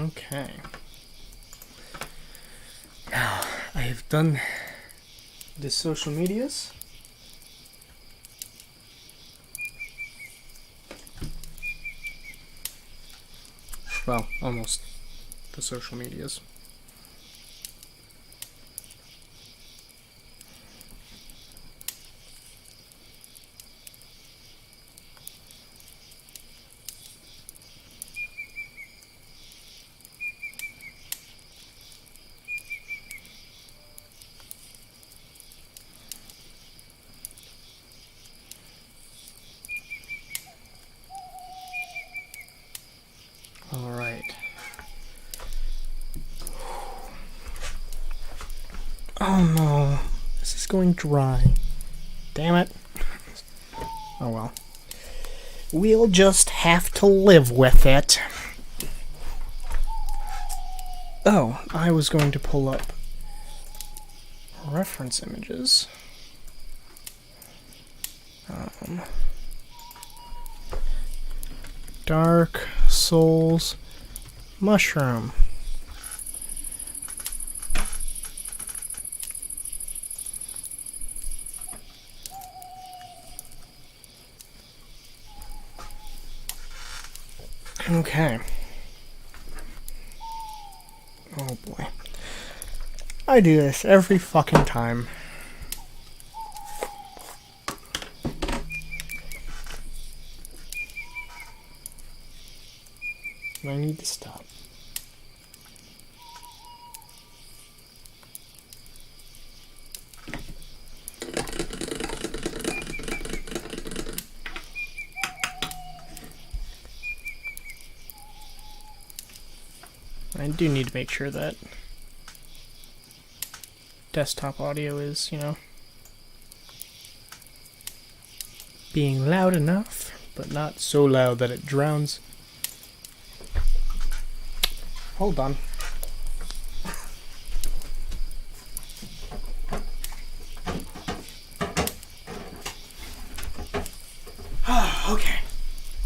Okay. Now, I have done the social medias. Well, almost the social medias. Alright. Oh no, this is going dry. Damn it. Oh well. We'll just have to live with it. Oh, I was going to pull up reference images. Dark Souls Mushroom. Okay. Oh boy. I do this every fucking time. I need to stop. I do need to make sure that desktop audio is, being loud enough, but not so loud that it drowns. Hold on. Okay.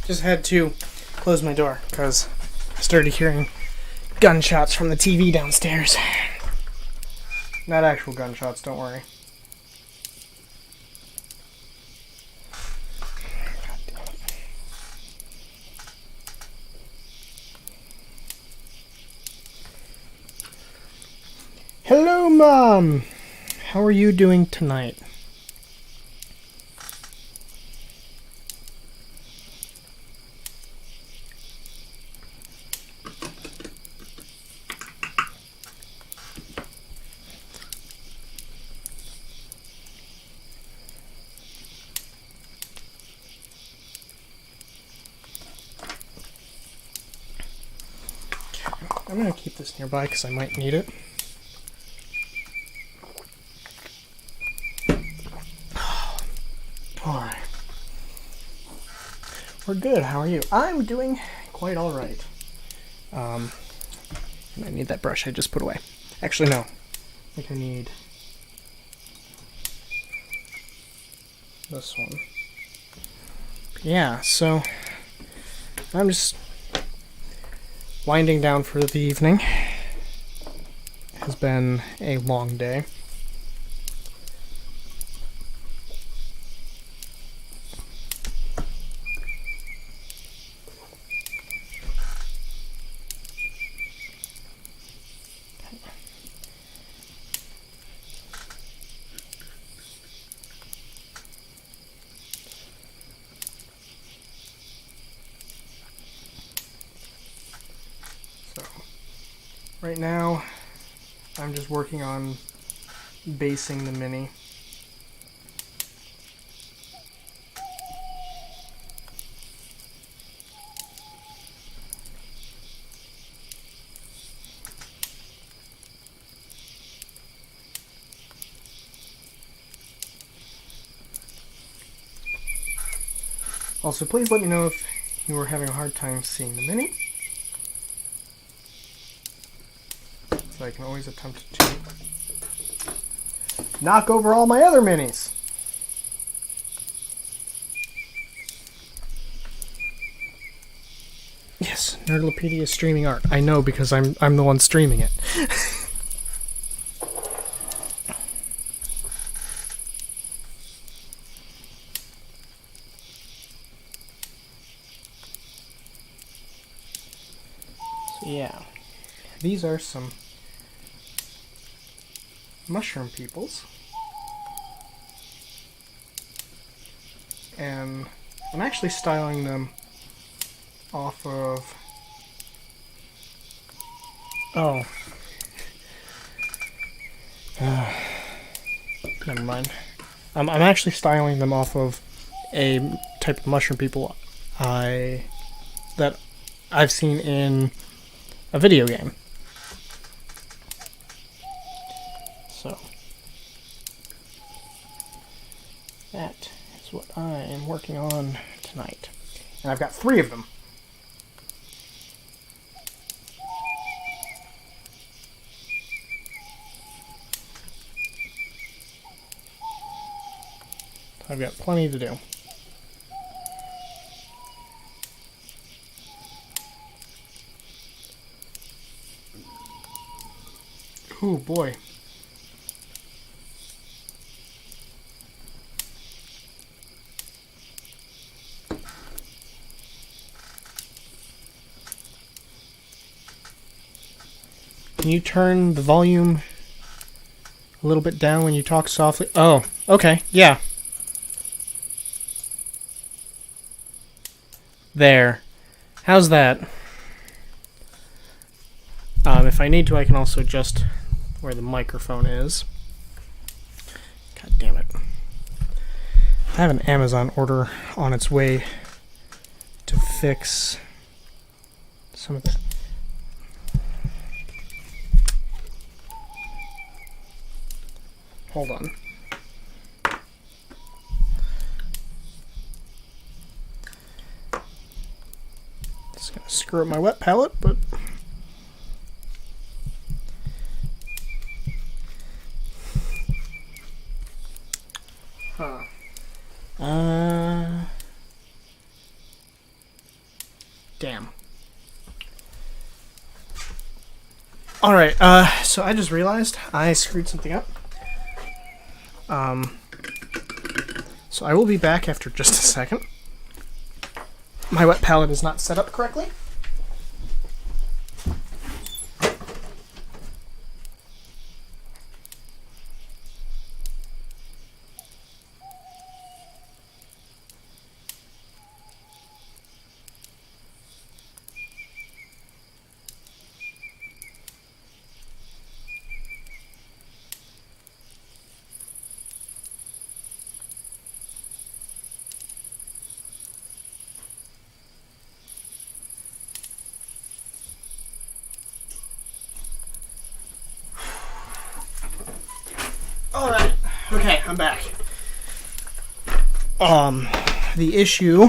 Just had to close my door because I started hearing gunshots from the TV downstairs. Not actual gunshots, don't worry. God damn it. Hello, Mom! How are you doing tonight? I'm going to keep this nearby because I might need it. Alright. We're good. How are you? I'm doing quite alright. I need that brush I just put away. Actually, no. I think I need this one. Yeah, so I'm just winding down for the evening. It has been a long day. Right now, I'm just working on basing the mini. Also, please let me know if you are having a hard time seeing the mini, so I can always attempt to knock over all my other minis. Yes, Nerdolopedia is streaming art. I know because I'm the one streaming it. So yeah, these are some mushroom peoples. And I'm actually styling them off of... Oh. Never mind. I'm actually styling them off of a type of mushroom people that I've seen in a video game. So that is what I am working on tonight. And I've got 3 of them. I've got plenty to do. Ooh, boy. Can you turn the volume a little bit down when you talk softly? Oh, okay, yeah. There. How's that? If I need to, I can also adjust where the microphone is. God damn it. I have an Amazon order on its way to fix some of the... Hold on. Just gonna screw up my wet palette, but... Huh. Damn. Alright, so I just realized I screwed something up. So I will be back after just a second. My wet palette is not set up correctly. Alright, okay, I'm back. The issue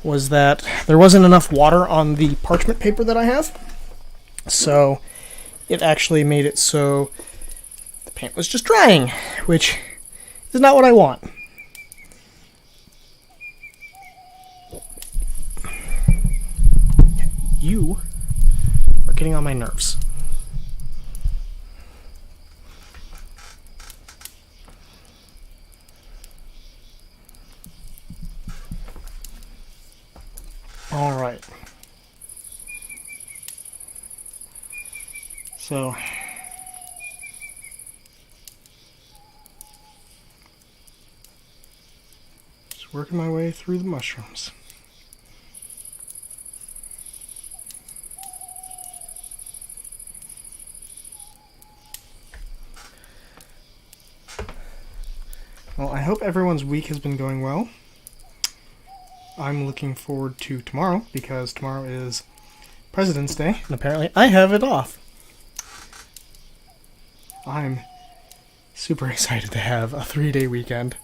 was that there wasn't enough water on the parchment paper that I have, so it actually made it so the paint was just drying, which is not what I want. You are getting on my nerves. All right. So just working my way through the mushrooms. Well, I hope everyone's week has been going well. I'm looking forward to tomorrow, because tomorrow is President's Day, and apparently I have it off. I'm super excited to have a 3-day weekend.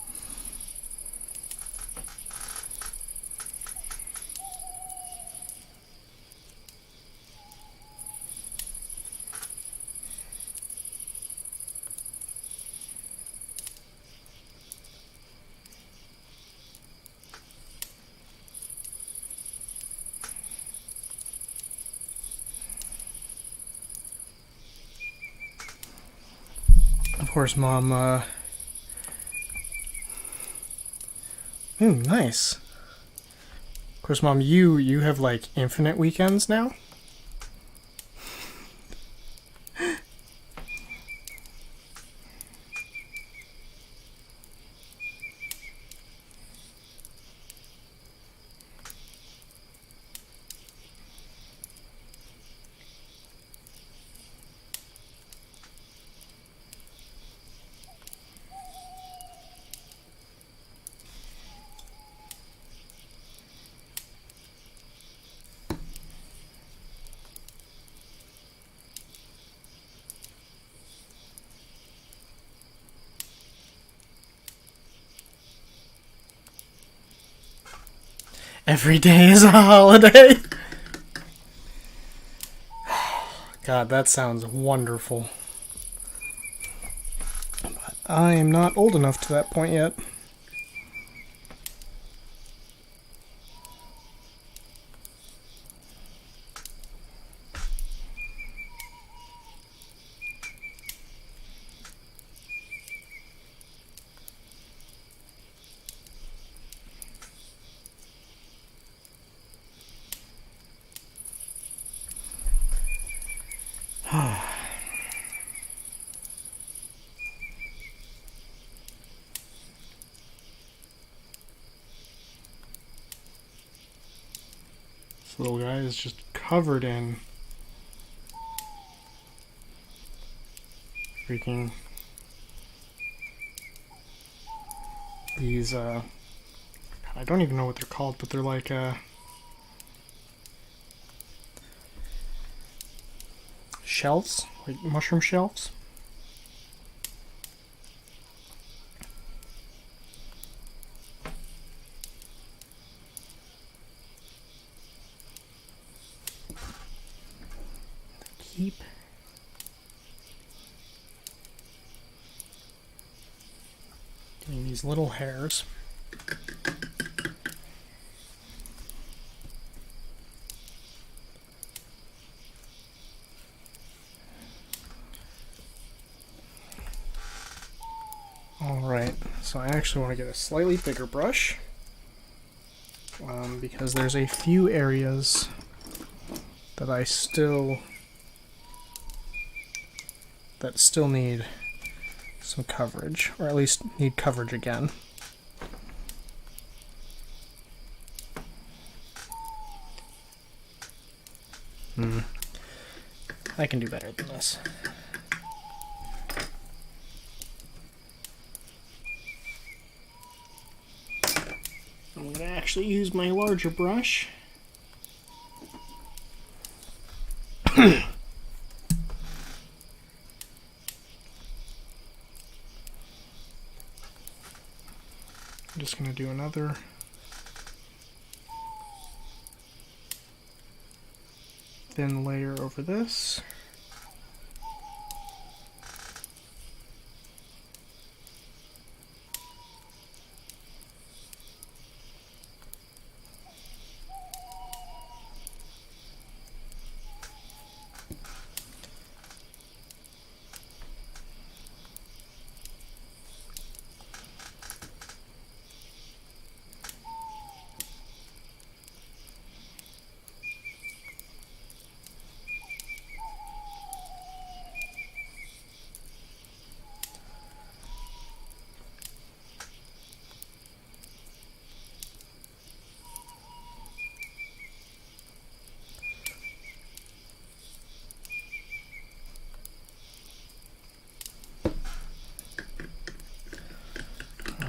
course, Mom, nice. Of course, Mom, you have, like, infinite weekends now? Every day is a holiday. God, that sounds wonderful. But I am not old enough to that point yet. This little guy is just covered in freaking these, I don't even know what they're called, but they're like, shelves, like mushroom shelves. Keep getting these little hairs. Alright, so I actually want to get a slightly bigger brush because there's a few areas that still need some coverage, or at least need coverage again. I can do better than this. I'm going to actually use my larger brush. I'm just going to do another thin layer over this.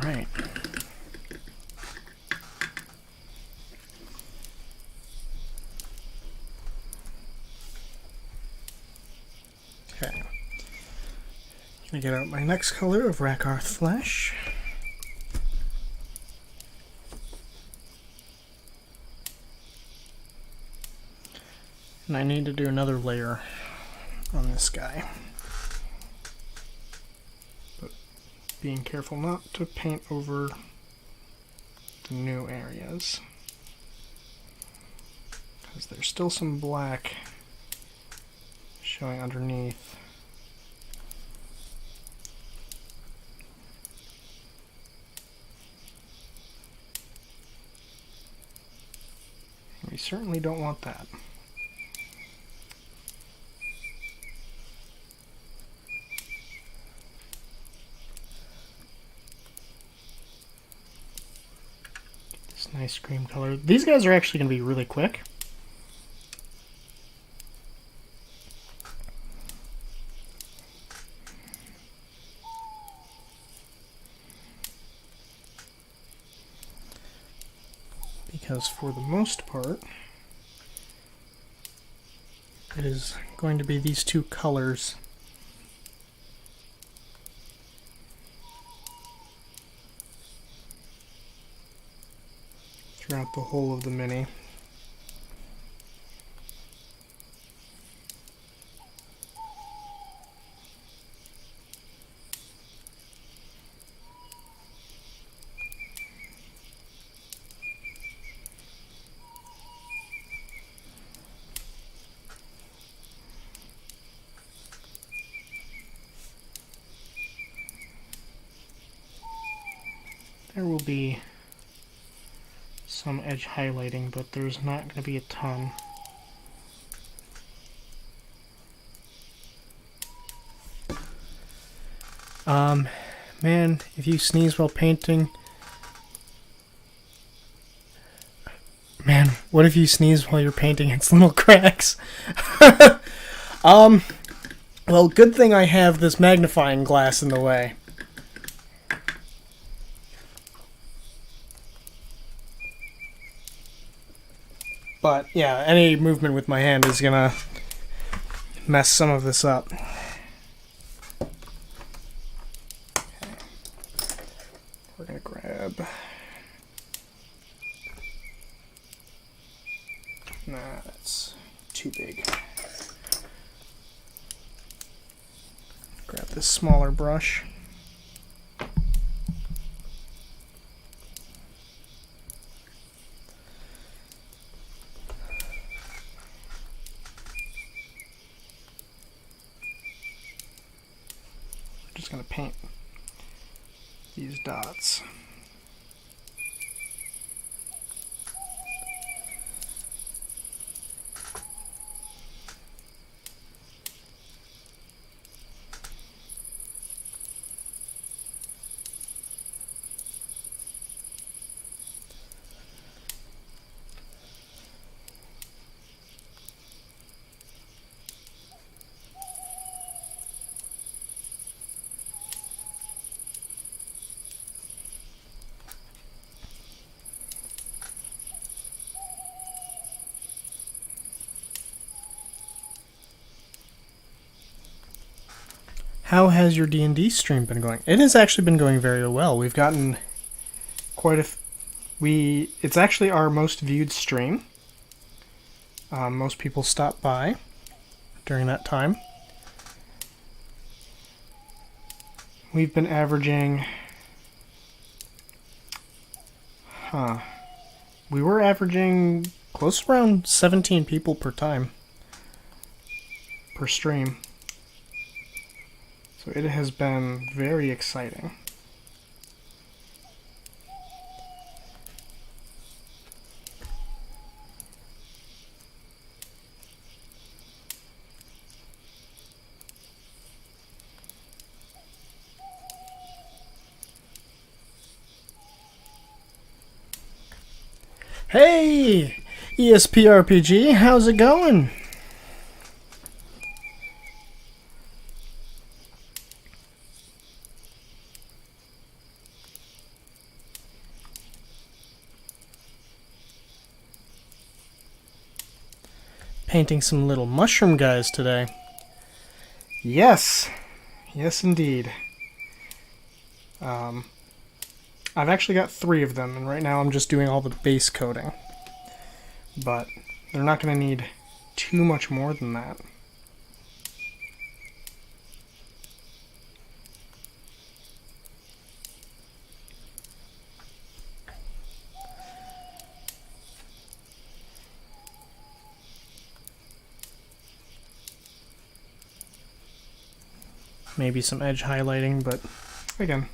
Alright. Okay. Gonna get out my next color of Rakarth Flesh. And I need to do another layer on this guy. But being careful not to paint over the new areas, because there's still some black showing underneath We certainly don't want that. Get this nice cream color. These guys are actually going to be really quick. Because for the most part, it is going to be these two colors throughout the whole of the mini. There will be some edge highlighting, but there's not going to be a ton. Man, if you sneeze while painting... Man, what if you sneeze while you're painting? It's little cracks. Well, good thing I have this magnifying glass in the way. But, yeah, any movement with my hand is gonna mess some of this up. Okay. We're gonna grab... Nah, that's too big. Grab this smaller brush. Just going to paint these dots. How has your D&D stream been going? It has actually been going very well. We've gotten quite a... It's actually our most viewed stream. Most people stop by during that time. We've been averaging... We were averaging close around 17 people per time. Per stream. So it has been very exciting. Hey, ESPRPG, how's it going? Painting some little mushroom guys today. Yes. Yes, indeed. I've actually got 3 of them, and right now I'm just doing all the base coating. But they're not going to need too much more than that. Maybe some edge highlighting, but again,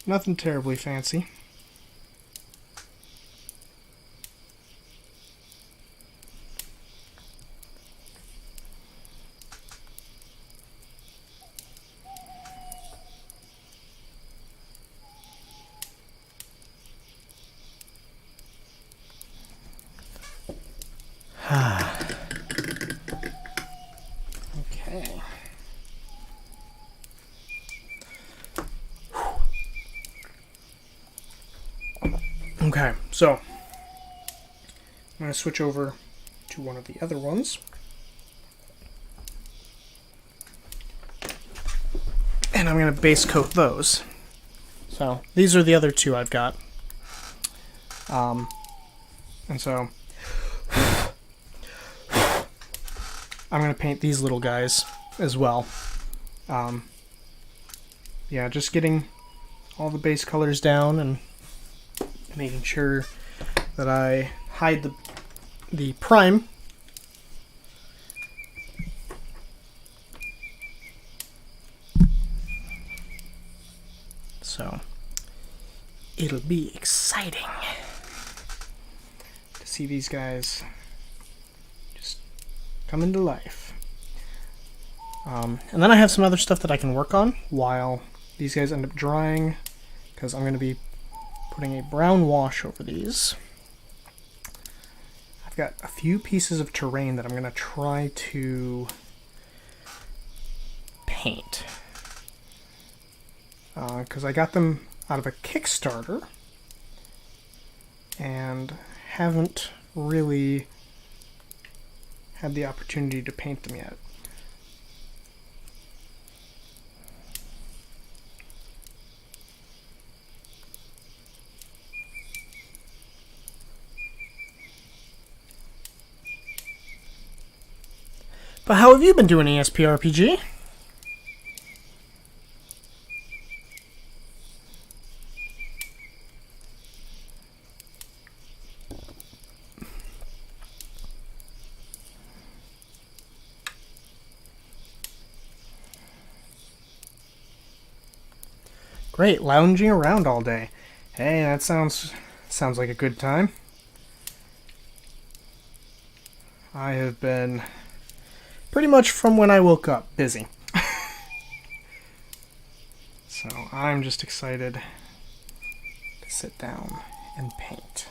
nothing terribly fancy. Okay, so I'm going to switch over to one of the other ones. And I'm going to base coat those. So these are the other two I've got. And so I'm going to paint these little guys as well. Yeah, just getting all the base colors down and making sure that I hide the prime. So it'll be exciting to see these guys just come into life. And then I have some other stuff that I can work on while these guys end up drying, because I'm going to be putting a brown wash over these. I've got a few pieces of terrain that I'm going to try to paint. Because I got them out of a Kickstarter and haven't really had the opportunity to paint them yet. But how have you been doing, ESPRPG? Great, lounging around all day. Hey, that sounds like a good time. I have been pretty much from when I woke up busy. So I'm just excited to sit down and paint.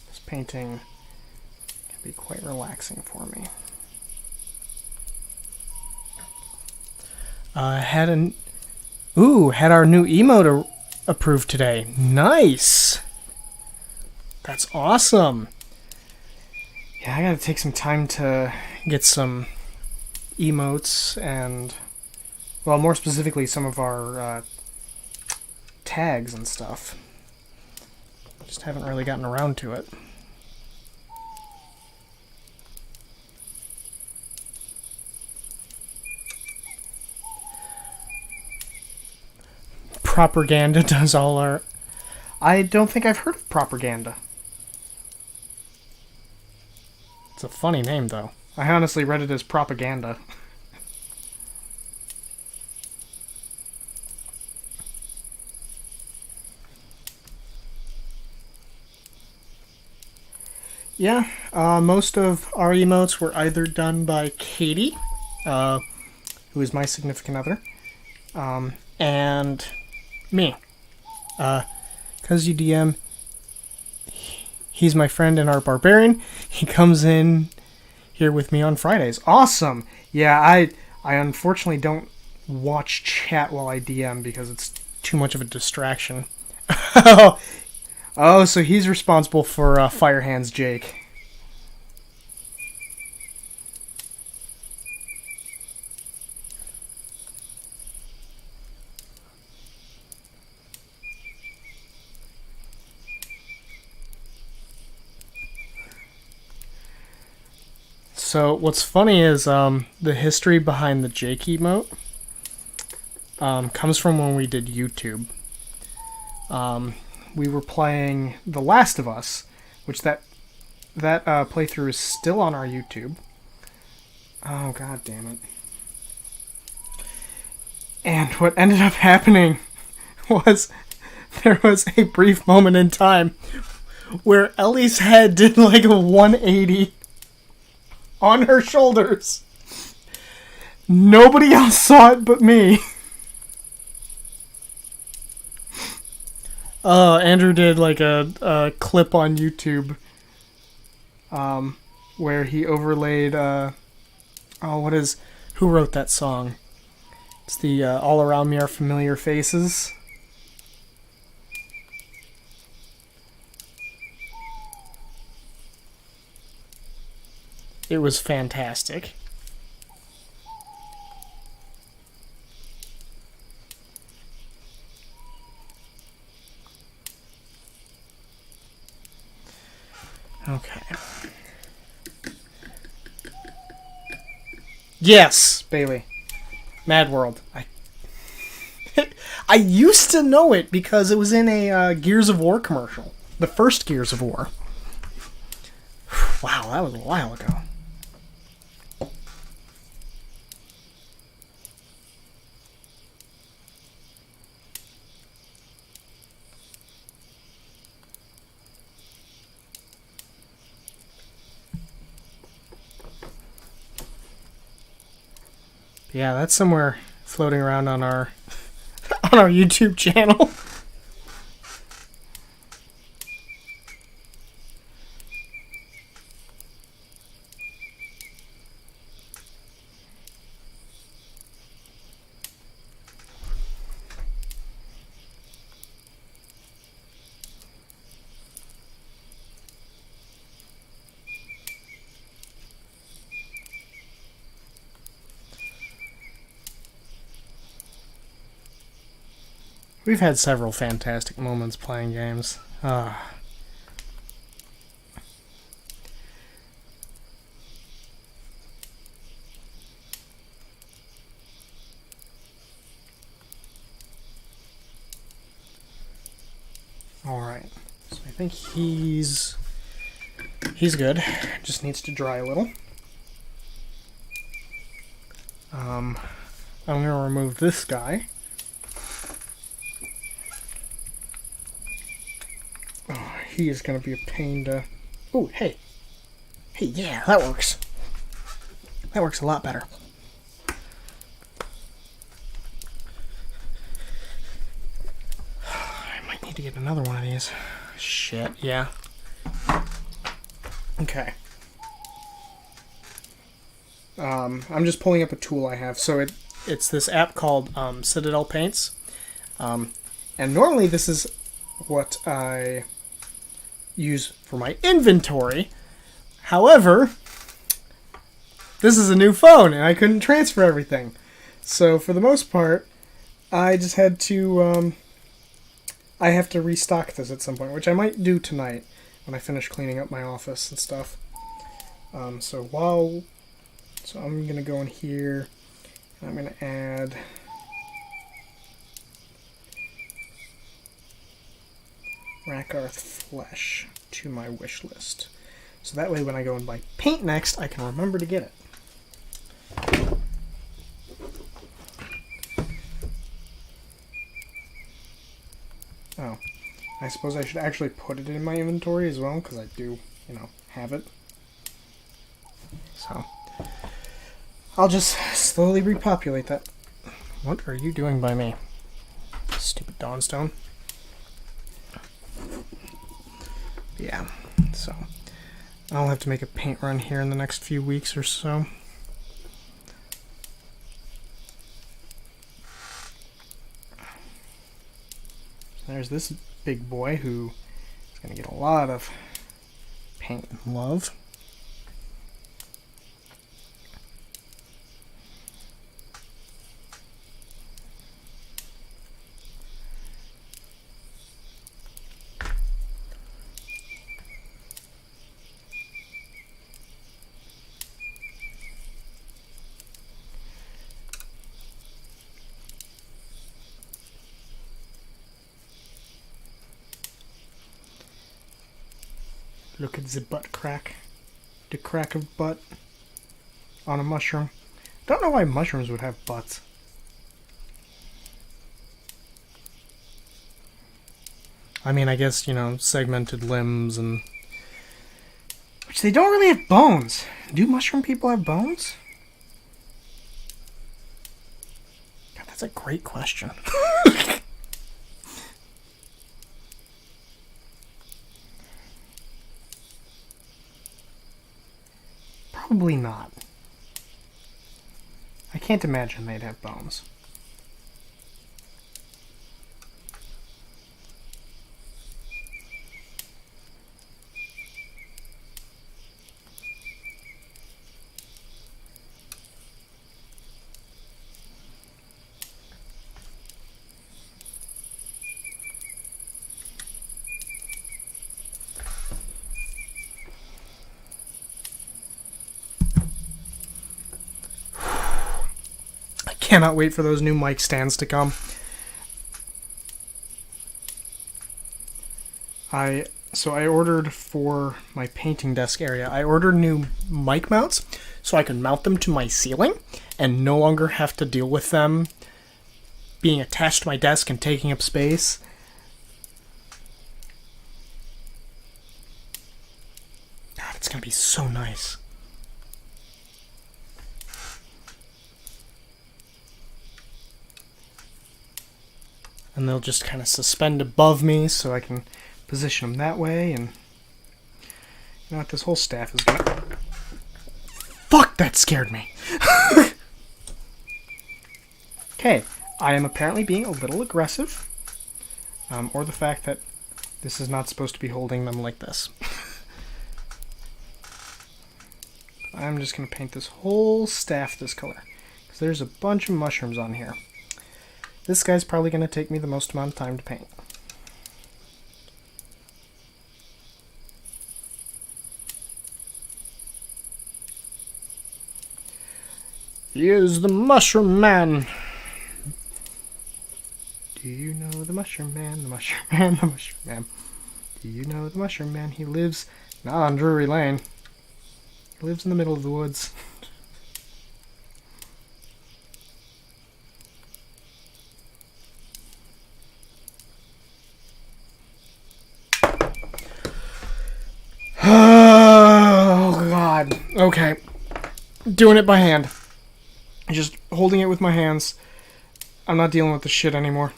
This painting can be quite relaxing for me. Had our new emote approved today. Nice! That's awesome! Yeah, I gotta take some time to get some emotes and, well, more specifically, some of our tags and stuff. Just haven't really gotten around to it. Propaganda does all our... I don't think I've heard of Propaganda. It's a funny name, though. I honestly read it as Propaganda. Yeah, most of our emotes were either done by Katie, who is my significant other, and me. Cause you DM, he's my friend and our barbarian. He comes in here with me on Fridays. Awesome! Yeah, I unfortunately don't watch chat while I DM because it's too much of a distraction. Oh, so he's responsible for Firehands Jake. So what's funny is the history behind the Jake emote comes from when we did YouTube. We were playing The Last of Us, which that playthrough is still on our YouTube. Oh, god damn it. And what ended up happening was there was a brief moment in time where Ellie's head did like a 180 on her shoulders. Nobody else saw it but me. Andrew did like a clip on YouTube where he overlaid who wrote that song? It's the All Around Me Are Familiar Faces. It was fantastic. Okay. Yes, Bailey. Mad World. I used to know it because it was in a Gears of War commercial. The first Gears of War. Wow, that was a while ago. Yeah, that's somewhere floating around on our on our YouTube channel. We've had several fantastic moments playing games. Alright. So I think he's good. Just needs to dry a little. I'm going to remove this guy. Oh, he is going to be a pain to... Oh, hey. Hey, yeah, that works. That works a lot better. I might need to get another one of these. Shit, yeah. Okay. I'm just pulling up a tool I have. So it's this app called NerdoloPaints. And normally this is what I use for my inventory. However, this is a new phone and I couldn't transfer everything. So for the most part, I just had to... I have to restock this at some point, which I might do tonight when I finish cleaning up my office and stuff. So I'm going to go in here, and I'm going to add Rackarth Flesh to my wish list. So that way when I go and buy paint next, I can remember to get it. Oh, I suppose I should actually put it in my inventory as well, because I do, have it. So, I'll just slowly repopulate that. What are you doing by me? Stupid Dawnstone. Yeah, so I'll have to make a paint run here in the next few weeks or so. There's this big boy who is going to get a lot of paint and love. Look at the butt crack. The crack of butt on a mushroom. Don't know why mushrooms would have butts. I mean, I guess, segmented limbs and... Which they don't really have bones. Do mushroom people have bones? God, that's a great question. Probably not. I can't imagine they'd have bones. Cannot wait for those new mic stands to come. So I ordered for my painting desk area, I ordered new mic mounts so I can mount them to my ceiling and no longer have to deal with them being attached to my desk and taking up space. God, it's going to be so nice. And they'll just kind of suspend above me so I can position them that way. And you know what, this whole staff is gonna... Fuck, that scared me. Okay, I am apparently being a little aggressive. Or the fact that this is not supposed to be holding them like this. I'm just going to paint this whole staff this color. Because there's a bunch of mushrooms on here. This guy's probably going to take me the most amount of time to paint. He is the Mushroom Man. Do you know the Mushroom Man, the Mushroom Man, the Mushroom Man? Do you know the Mushroom Man? He lives not on Drury Lane. He lives in the middle of the woods. Oh, God. Okay. Doing it by hand. Just holding it with my hands. I'm not dealing with the shit anymore.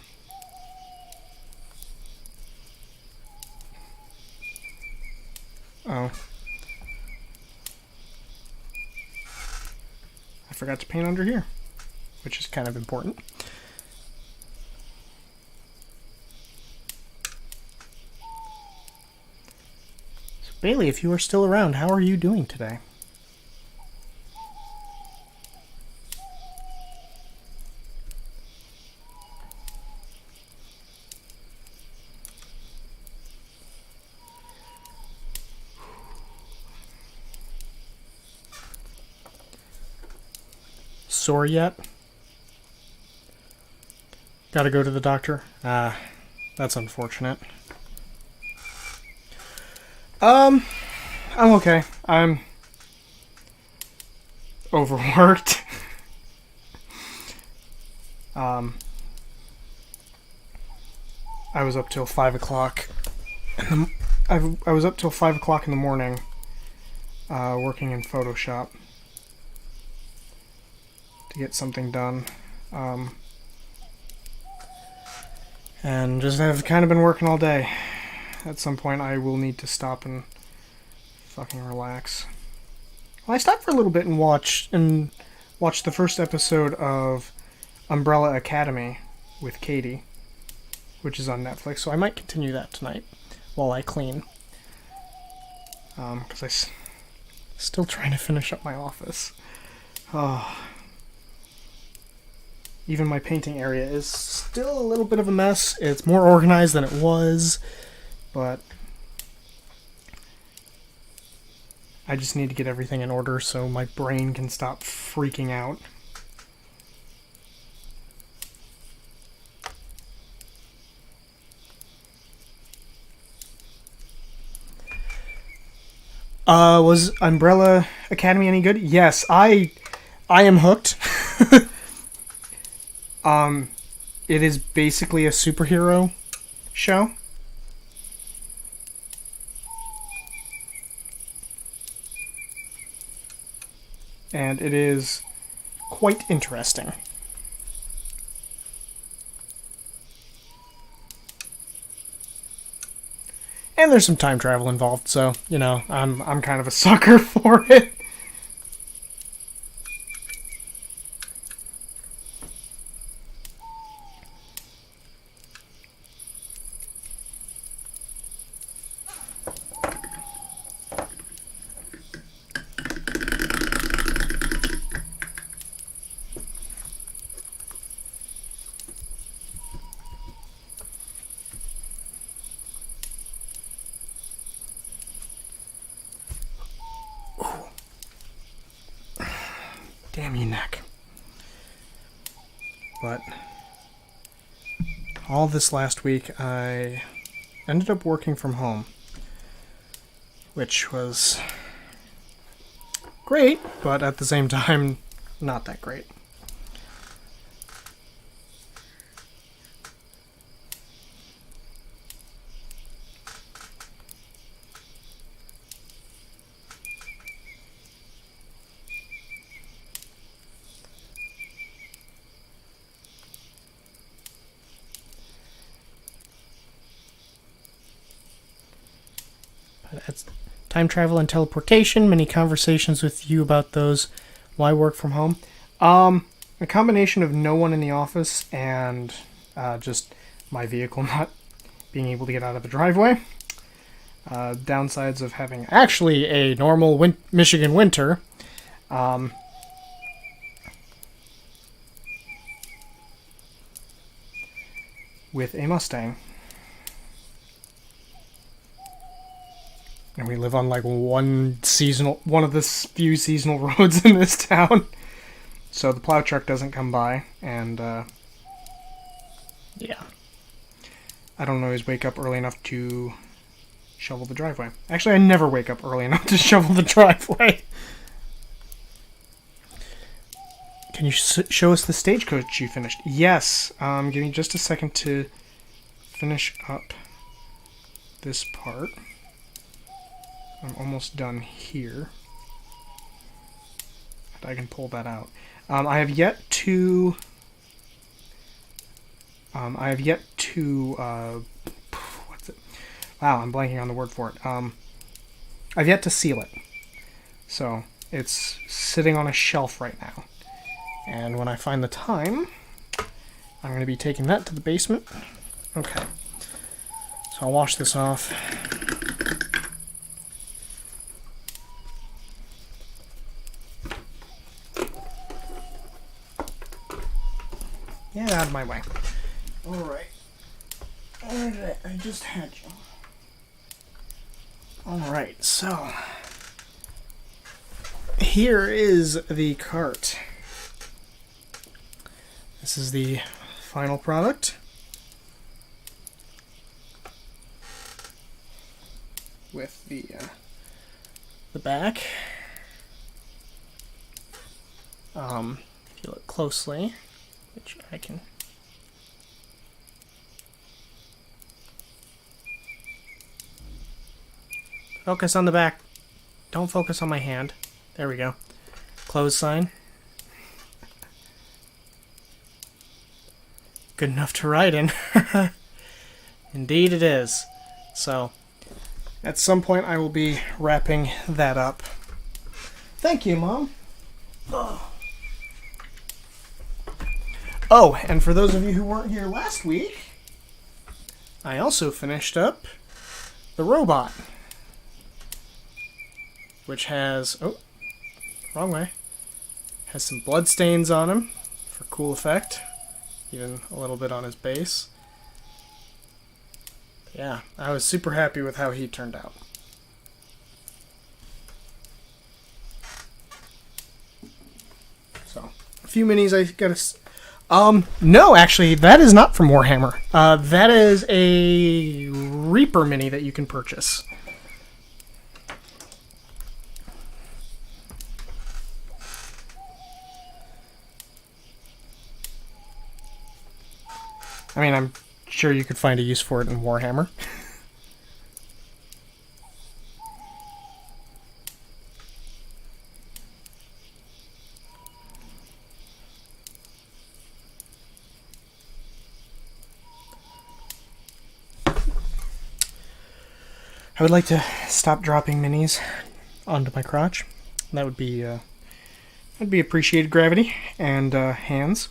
Oh. I forgot to paint under here, which is kind of important. So Bailey, if you are still around, how are you doing today? Sore yet? Gotta go to the doctor? That's unfortunate. I'm okay. I'm overworked. I was up till 5 o'clock. I was up till 5 o'clock in the morning, working in Photoshop to get something done. And just have kind of been working all day. At some point I will need to stop and fucking relax. Well, I stopped for a little bit and watched the first episode of Umbrella Academy with Katie, which is on Netflix, so I might continue that tonight while I clean. Because I'm still trying to finish up my office. Oh. Even my painting area is still a little bit of a mess. It's more organized than it was, but I just need to get everything in order so my brain can stop freaking out. Was Umbrella Academy any good? Yes, I am hooked. It is basically a superhero show. And it is quite interesting. And there's some time travel involved, so, you know, I'm kind of a sucker for it. Damn you, neck. But all this last week, I ended up working from home, which was great, but at the same time, not that great. It's time travel and teleportation. Many conversations with you about those. Why work from home? A combination of no one in the office and just my vehicle not being able to get out of the driveway. Downsides of having actually a normal Michigan winter. With a Mustang. And we live on like one of the few seasonal roads in this town. So the plow truck doesn't come by, and yeah. I don't always wake up early enough to shovel the driveway. Actually, I never wake up early enough to shovel the driveway. Can you show us the stagecoach you finished? Yes. Give me just a second to finish up this part. I'm almost done here. I can pull that out. I have yet to. What's it? Wow, I'm blanking on the word for it. I've yet to seal it. So it's sitting on a shelf right now. And when I find the time, I'm going to be taking that to the basement. Okay. So I'll wash this off. Get out of my way. Alright. Alright, I just had you. Alright, so here is the cart. This is the final product. With the back. If you look closely, which I can. Focus on the back. Don't focus on my hand. There we go. Close sign. Good enough to write in. Indeed it is. So, at some point I will be wrapping that up. Thank you, Mom. Oh, and for those of you who weren't here last week, I also finished up the robot. Which has... Oh, wrong way. Has some blood stains on him for cool effect. Even a little bit on his base. Yeah, I was super happy with how he turned out. So, a few minis I gotta... no, actually, that is not from Warhammer. That is a Reaper mini that you can purchase. I mean, I'm sure you could find a use for it in Warhammer. I would like to stop dropping minis onto my crotch. That would be appreciated, Gravity and hands.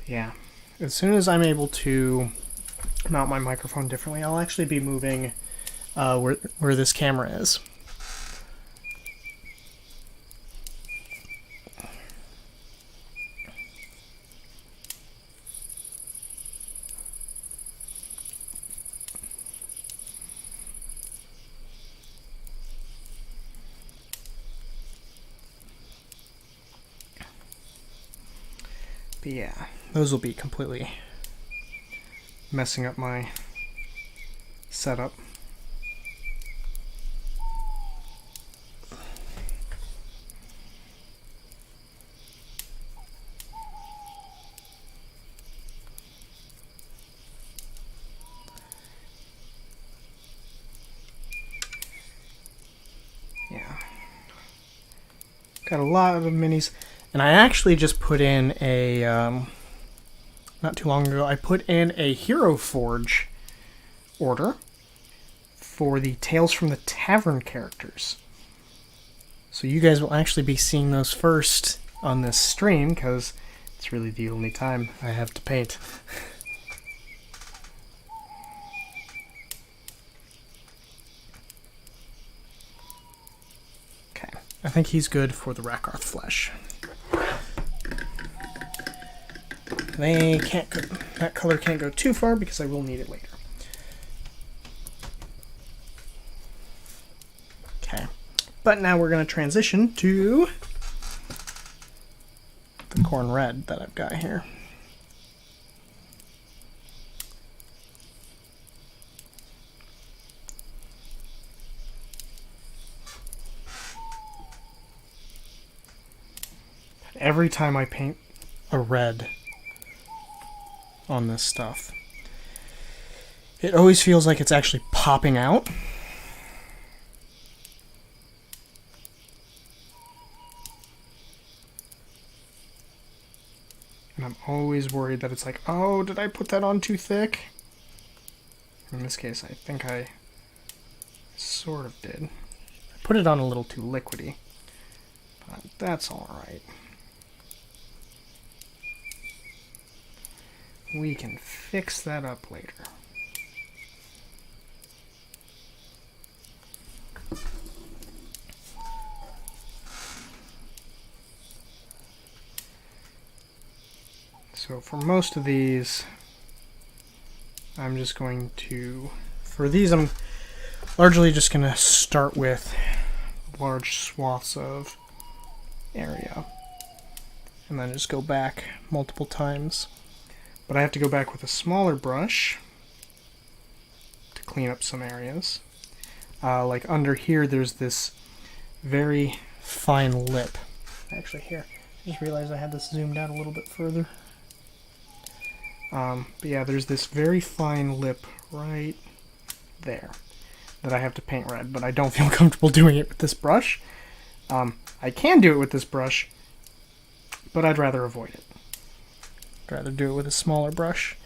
Yeah, as soon as I'm able to mount my microphone differently, I'll actually be moving where this camera is. But yeah, those will be completely messing up my setup. Yeah. Got a lot of minis. And I actually just put in a, not too long ago, I put in a Hero Forge order for the Tales from the Tavern characters. So you guys will actually be seeing those first on this stream, because it's really the only time I have to paint. Okay, I think he's good for the Rakarth flesh. They can't go, that color can't go too far because I will need it later. Okay, but now we're going to transition to the corn red that I've got here. Every time I paint a red on this stuff, it always feels like it's actually popping out. And I'm always worried that it's like, oh, did I put that on too thick? In this case, I think I sort of did. I put it on a little too liquidy, but that's alright. We can fix that up later. So for most of these, I'm just going to, for these I'm largely just going to start with large swaths of area and then just go back multiple times. But I have to go back with a smaller brush to clean up some areas. Like under here, there's this very fine lip. Actually, here, I just realized I had this zoomed out a little bit further. But yeah, there's this very fine lip right there that I have to paint red, but I don't feel comfortable doing it with this brush. I can do it with this brush, but I'd rather avoid it. I'd rather do it with a smaller brush.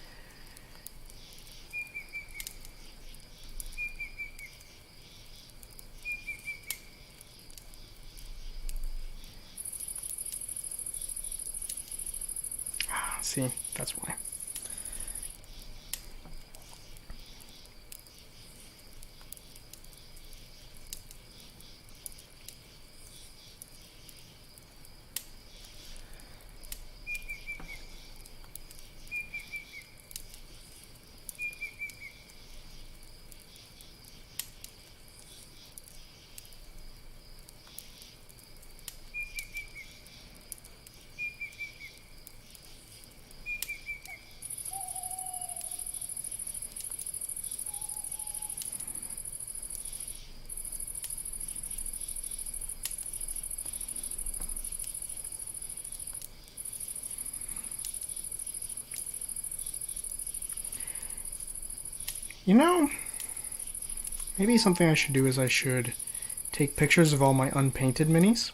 See, that's why. You know, maybe something I should do is I should take pictures of all my unpainted minis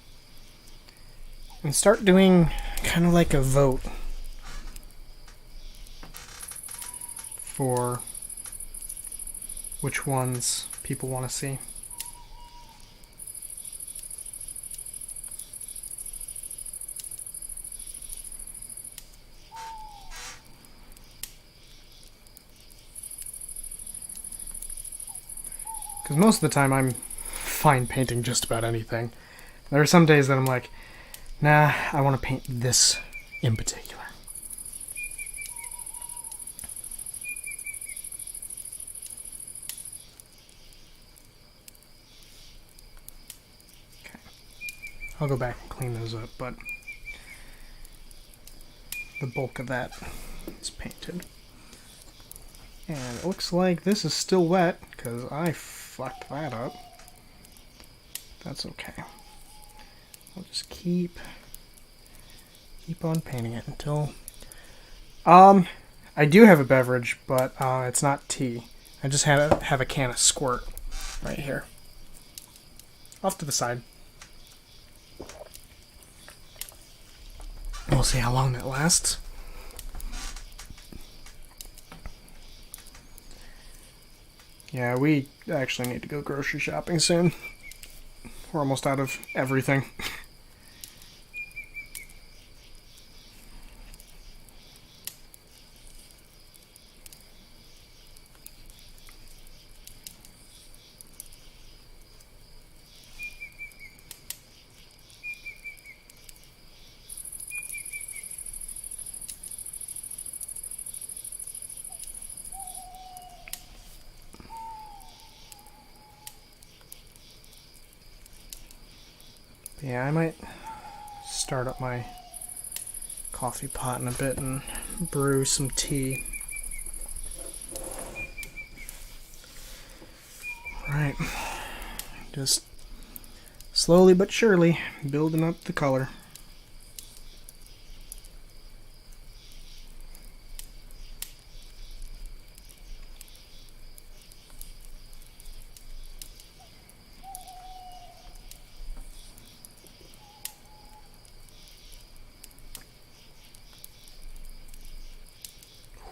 and start doing kind of like a vote for which ones people want to see. Because most of the time I'm fine painting just about anything. There are some days that I'm like, nah, I want to paint this in particular. Okay. I'll go back and clean those up, but the bulk of that is painted. And it looks like this is still wet, because I fucked that up. That's okay. I'll just keep on painting it until... I do have a beverage, but it's not tea. I just have a can of Squirt right here. Off to the side. We'll see how long that lasts. Yeah, we actually need to go grocery shopping soon. We're almost out of everything. Yeah, I might start up my coffee pot in a bit and brew some tea. Right. Just slowly but surely building up the color.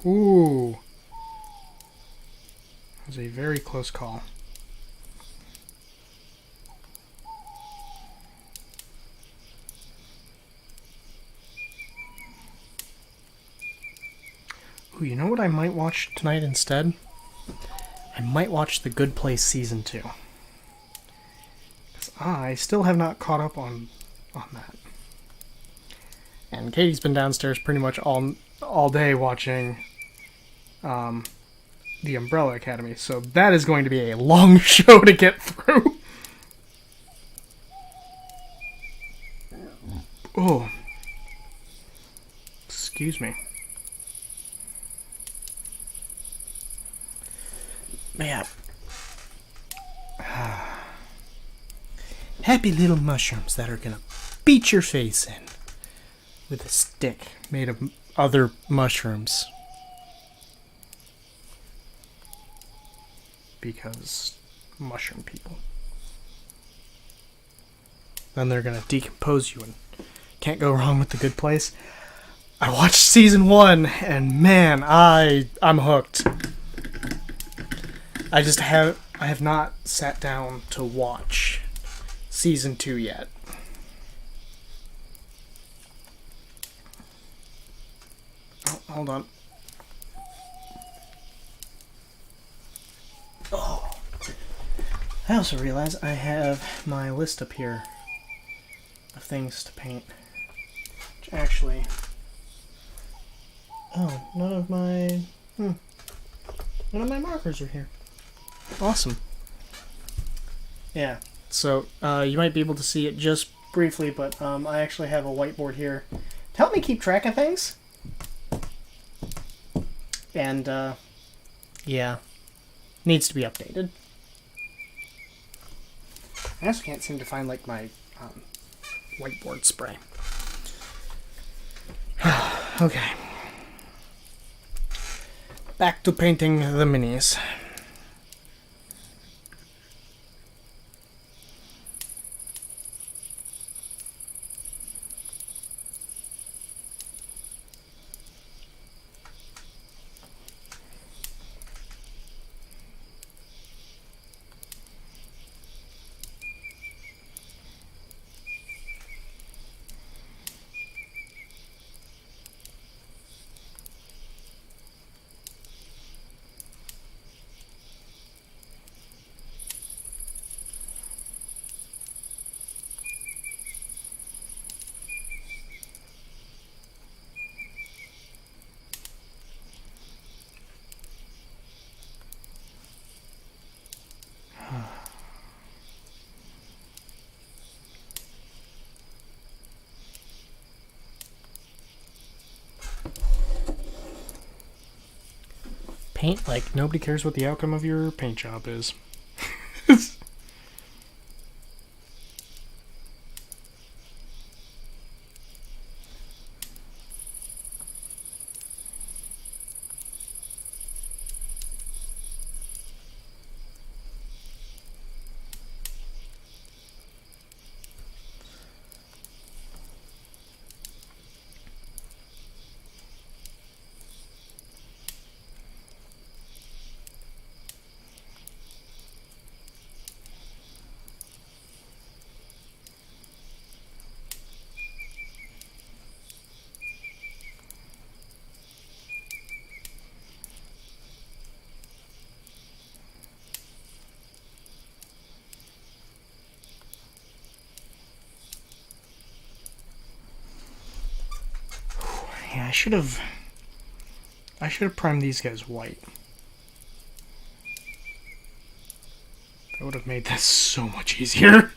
Ooh. That was a very close call. Ooh, you know what I might watch tonight instead? I might watch The Good Place Season 2. Because I still have not caught up on that. And Katie's been downstairs pretty much all day watching The Umbrella Academy, so that is going to be a long show to get through. Oh. Excuse me. Yeah. Happy little mushrooms that are gonna beat your face in with a stick made of other mushrooms. Because mushroom people. Then they're gonna decompose you, and can't go wrong with The Good Place. I watched season 1, and man, I'm hooked. I have not sat down to watch season 2 yet. Oh, hold on. Oh. I also realize I have my list up here of things to paint. Which actually... Oh, none of my markers are here. Awesome. Yeah, so you might be able to see it just briefly, but I actually have a whiteboard here to help me keep track of things. And, yeah, needs to be updated. I also can't seem to find, like, my whiteboard spray. Okay. Back to painting the minis. paint like nobody cares what the outcome of your paint job is. Yeah, I should have primed these guys white. That would have made this so much easier.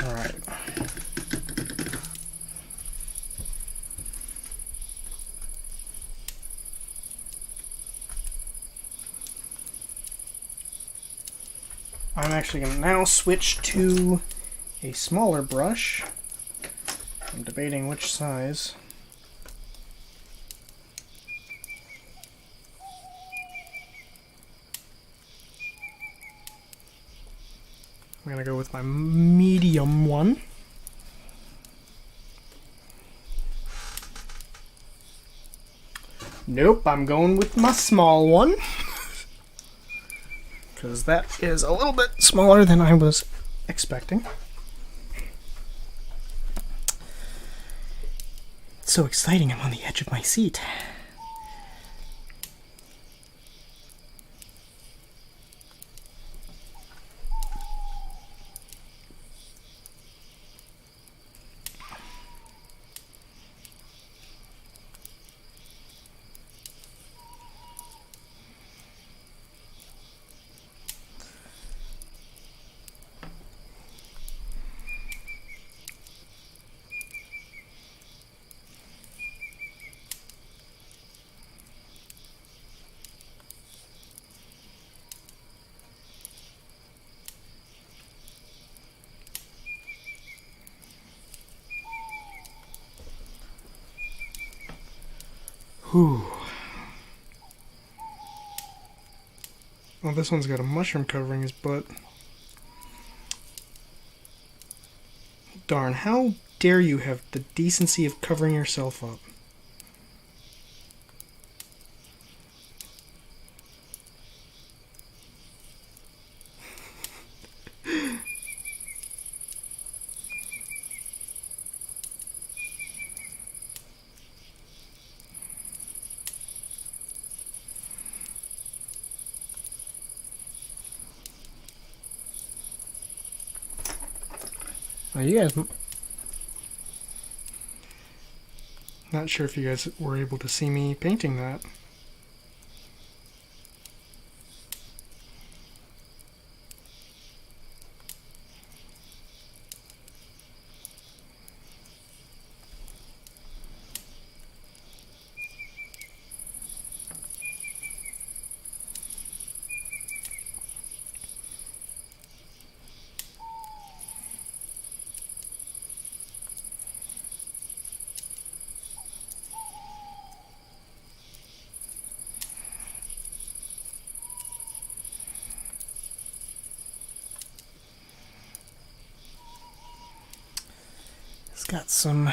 Alright. I'm actually going to now switch to a smaller brush. I'm debating which size. I'm going to go with my medium one. Nope, I'm going with my small one. Because that is a little bit smaller than I was expecting. It's so exciting, I'm on the edge of my seat. Whew. Well, this one's got a mushroom covering his butt. Darn, how dare you have the decency of covering yourself up? Oh, you guys... Not sure if you guys were able to see me painting that. It's got some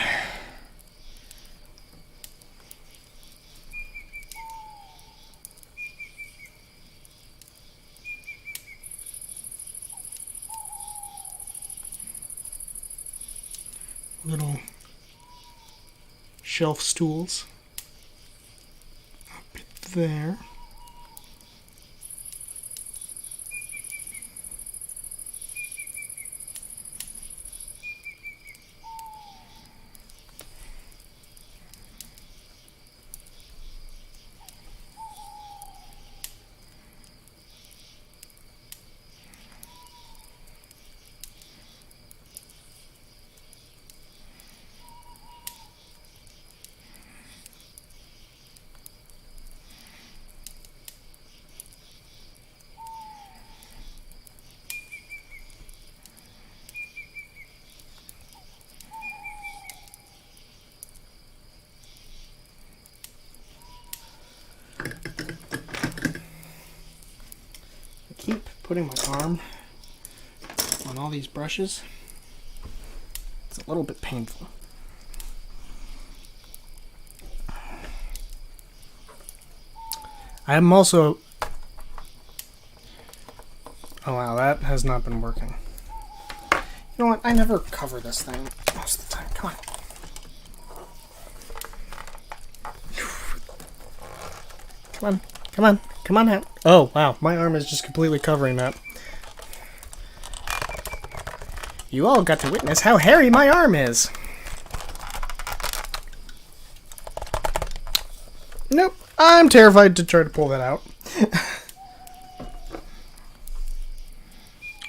little shelf stools up there. putting my arm on all these brushes, it's a little bit painful. I am also... Oh wow, that has not been working. You know what? I never cover this thing most of the time. Come on. Come on. Come on. Come on out. Oh, wow. My arm is just completely covering that. You all got to witness how hairy my arm is. Nope. I'm terrified to try to pull that out.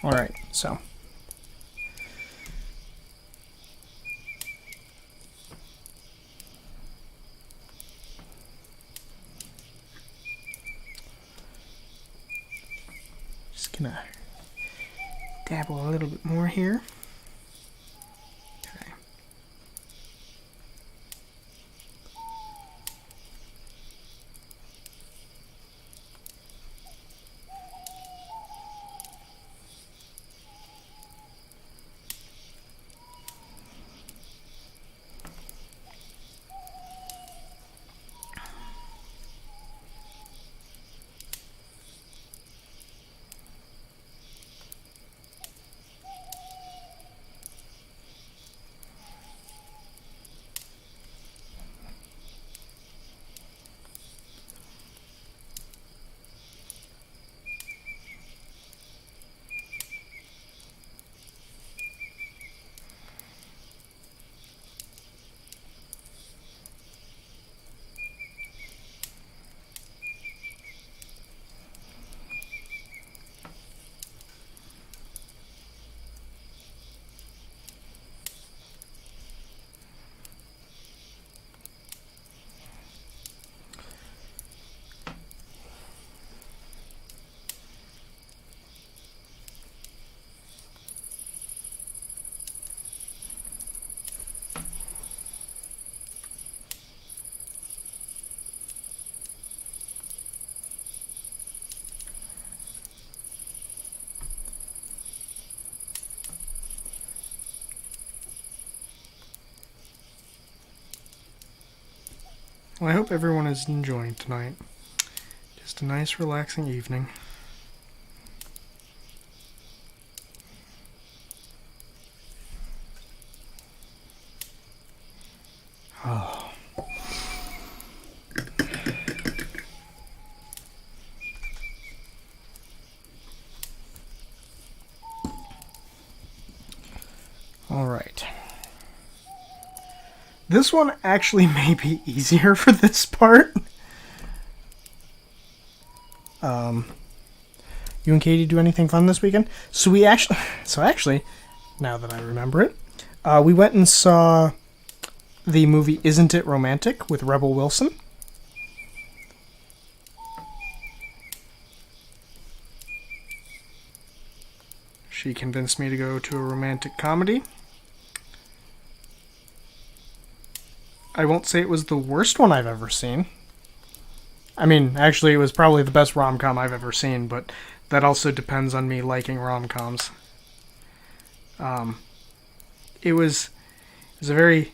Alright, so. Just gonna dabble a little bit more here. Okay. Well, I hope everyone is enjoying tonight. Just a nice, relaxing evening. Oh. All right. This one actually may be easier for this part. You and Katie do anything fun this weekend? So actually, now that I remember it, we went and saw the movie Isn't It Romantic with Rebel Wilson. She convinced me to go to a romantic comedy. I won't say it was the worst one I've ever seen. I mean, actually, it was probably the best rom-com I've ever seen, but that also depends on me liking rom-coms. It was a very...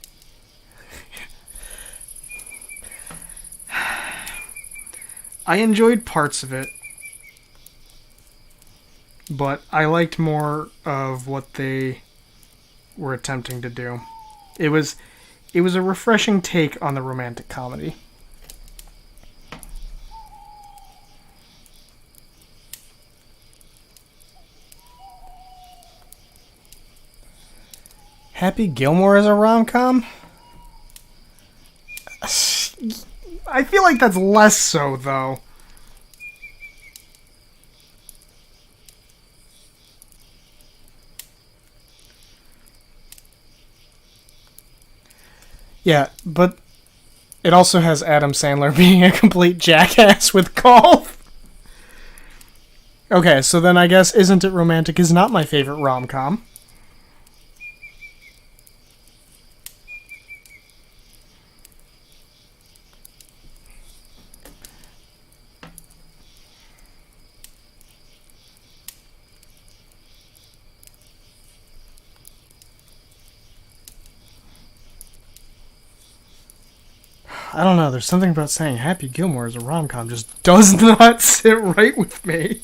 I enjoyed parts of it, but I liked more of what they were attempting to do. It was a refreshing take on the romantic comedy. Happy Gilmore is a rom-com? I feel like that's less so, though. Yeah, but it also has Adam Sandler being a complete jackass with golf. Okay, so then I guess Isn't It Romantic is not my favorite rom-com. I don't know. There's something about saying Happy Gilmore is a rom-com just does not sit right with me.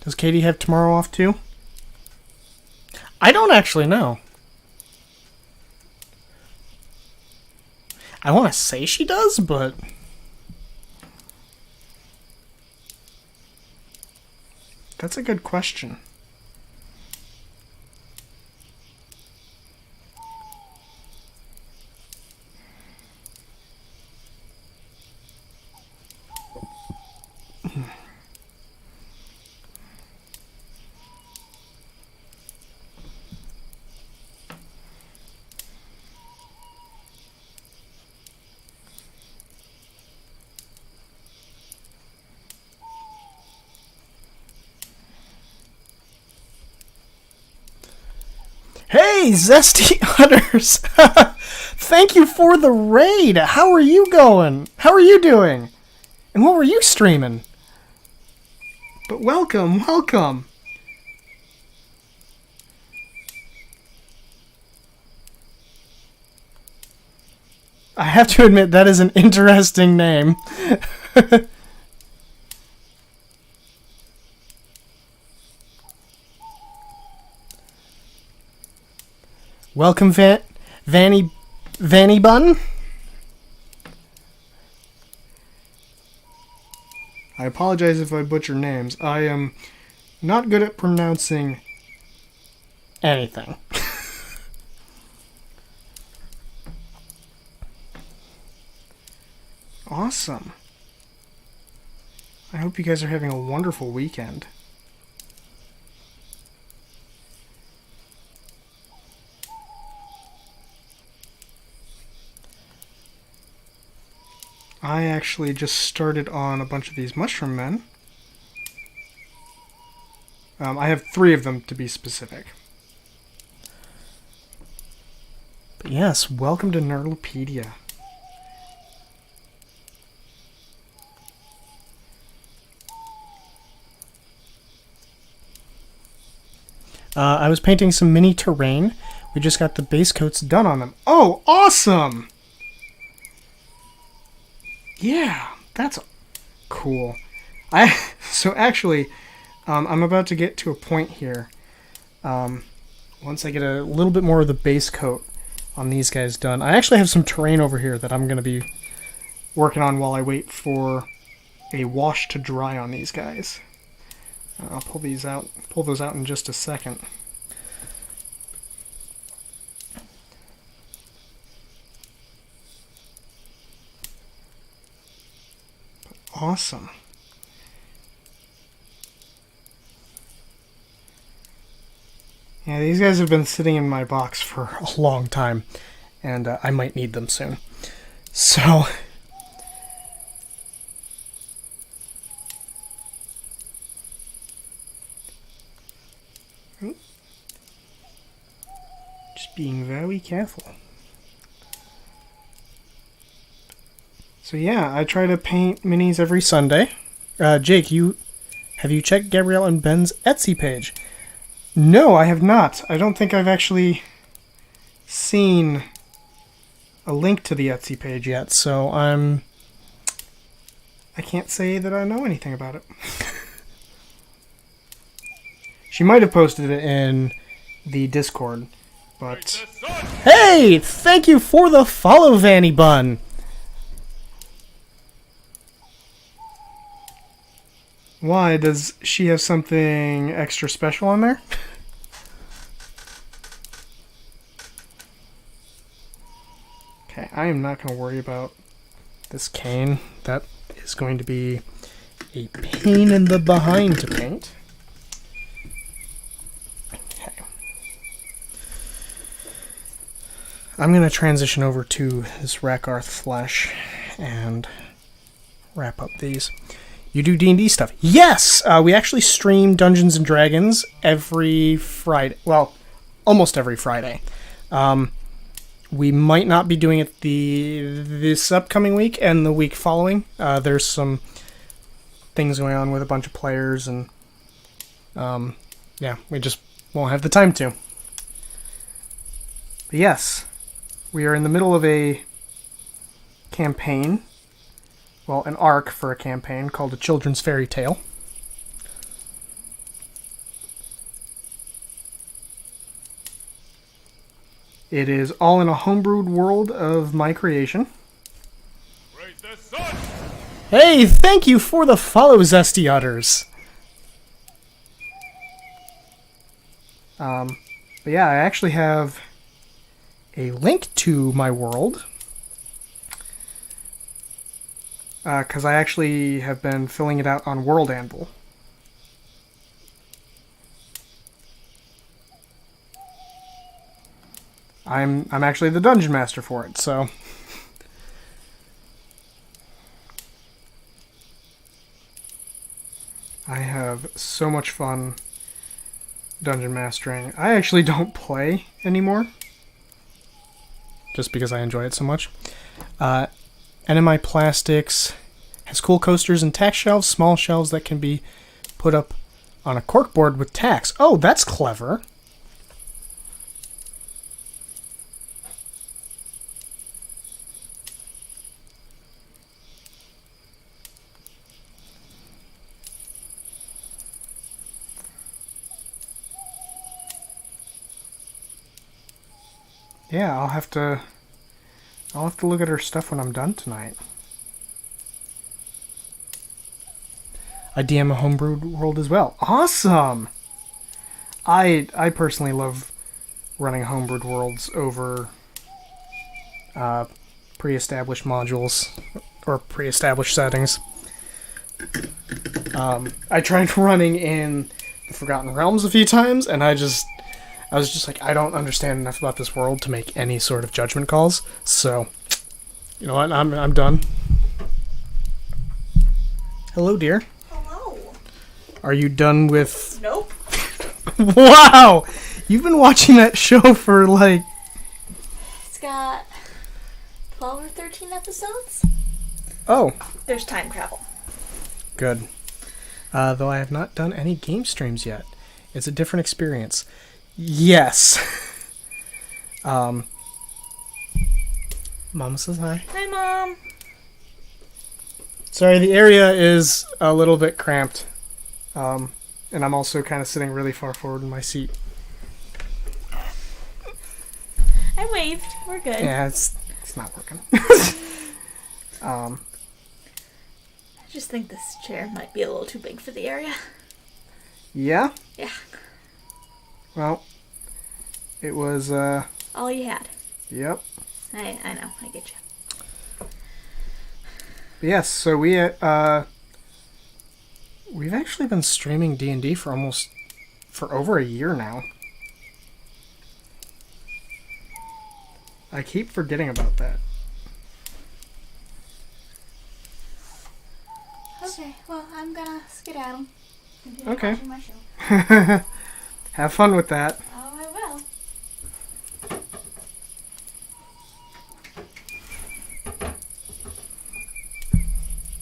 Does Katie have tomorrow off too? I don't actually know. I want to say she does, but that's a good question. Hey, Zesty Utters! Thank you for the raid! How are you going? How are you doing? And what were you streaming? But welcome, welcome! I have to admit, that is an interesting name. Welcome, Vanny Bun. I apologize if I butcher names. I am not good at pronouncing anything. Awesome. I hope you guys are having a wonderful weekend. I actually just started on a bunch of these mushroom men. I have 3 of them to be specific. But yes, welcome to Nerdolopedia. I was painting some mini terrain. We just got the base coats done on them. Oh, awesome! Yeah, that's cool. So actually, I'm about to get to a point here. Once I get a little bit more of the base coat on these guys done. I actually have some terrain over here that I'm going to be working on while I wait for a wash to dry on these guys. I'll pull those out in just a second. Awesome. Yeah, these guys have been sitting in my box for a long time, and I might need them soon. So, just being very careful. So yeah, I try to paint minis every Sunday. Jake, have you checked Gabrielle and Ben's Etsy page? No, I have not. I don't think I've actually seen a link to the Etsy page yet, so I can't say that I know anything about it. She might have posted it in the Discord, but... Hey! Thank you for the follow, Vanny Bun! Why? Does she have something extra special on there? Okay, I am not going to worry about this cane. That is going to be a pain in the behind to paint. Okay. I'm going to transition over to this Rakarth flesh and wrap up these. You do D&D stuff? Yes! We actually stream Dungeons & Dragons every Friday. Well, almost every Friday. We might not be doing it this upcoming week and the week following. There's some things going on with a bunch of players, and we just won't have the time to. But yes, we are in the middle of a campaign. Well, an arc for a campaign called A Children's Fairy Tale. It is all in a homebrewed world of my creation. Raise the sun! Hey, thank you for the follow, Zesty Utters. But yeah, I actually have a link to my world. Because I actually have been filling it out on World Anvil. I'm actually the dungeon master for it, so I have so much fun dungeon mastering. I actually don't play anymore, just because I enjoy it so much. NMI Plastics has cool coasters and tack shelves, small shelves that can be put up on a corkboard with tacks. Oh, that's clever. Yeah, I'll have to look at her stuff when I'm done tonight. I DM a homebrewed world as well. Awesome! I personally love running homebrewed worlds over pre-established modules or pre-established settings. I tried running in the Forgotten Realms a few times, and I was just like, I don't understand enough about this world to make any sort of judgment calls. So, you know what? I'm done. Hello, dear. Hello. Are you done with... Nope. Wow! You've been watching that show for, like... It's got 12 or 13 episodes. Oh. There's time travel. Good. Though I have not done any game streams yet. It's a different experience. Yes. Mama says hi. Hi, Mom. Sorry, the area is a little bit cramped. And I'm also kind of sitting really far forward in my seat. I waved. We're good. Yeah, it's not working. I just think this chair might be a little too big for the area. Yeah? Yeah. Well, it was, All you had. Yep. I know. I get you. But yes, so we've actually been streaming D&D for over a year now. I keep forgetting about that. Okay, well, I'm gonna skedaddle. Okay. Watching my show. Have fun with that. Oh, I will.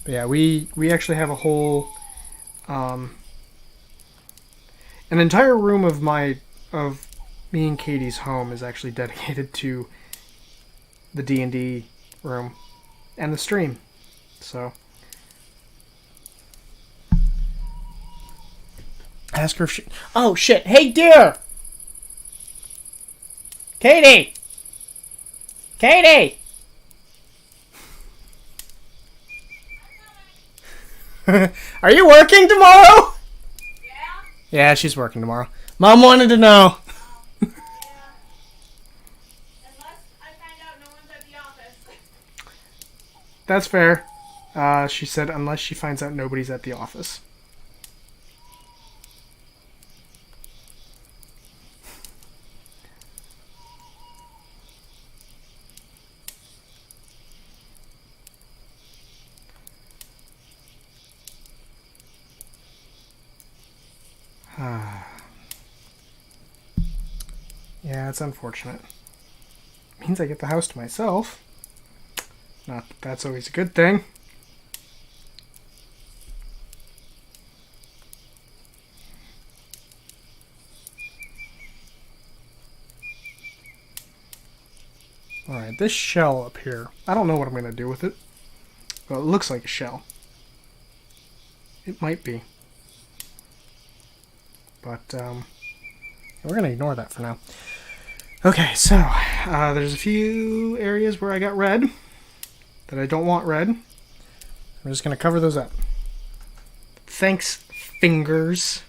But yeah, we actually have a whole, an entire room of me and Katie's home is actually dedicated to the D&D room and the stream. So ask her if she... Oh, shit. Hey, dear! Katie! Katie! Are you working tomorrow? Yeah? Yeah, she's working tomorrow. Mom wanted to know. Yeah. Unless I find out no one's at the office. That's fair. She said unless she finds out nobody's at the office. Yeah, it's unfortunate. means I get the house to myself. Not that that's always a good thing. Alright, this shell up here, I don't know what I'm going to do with it. Well, it looks like a shell. It might be. But, we're going to ignore that for now. Okay, so, there's a few areas where I got red that I don't want red. I'm just going to cover those up. Thanks, fingers.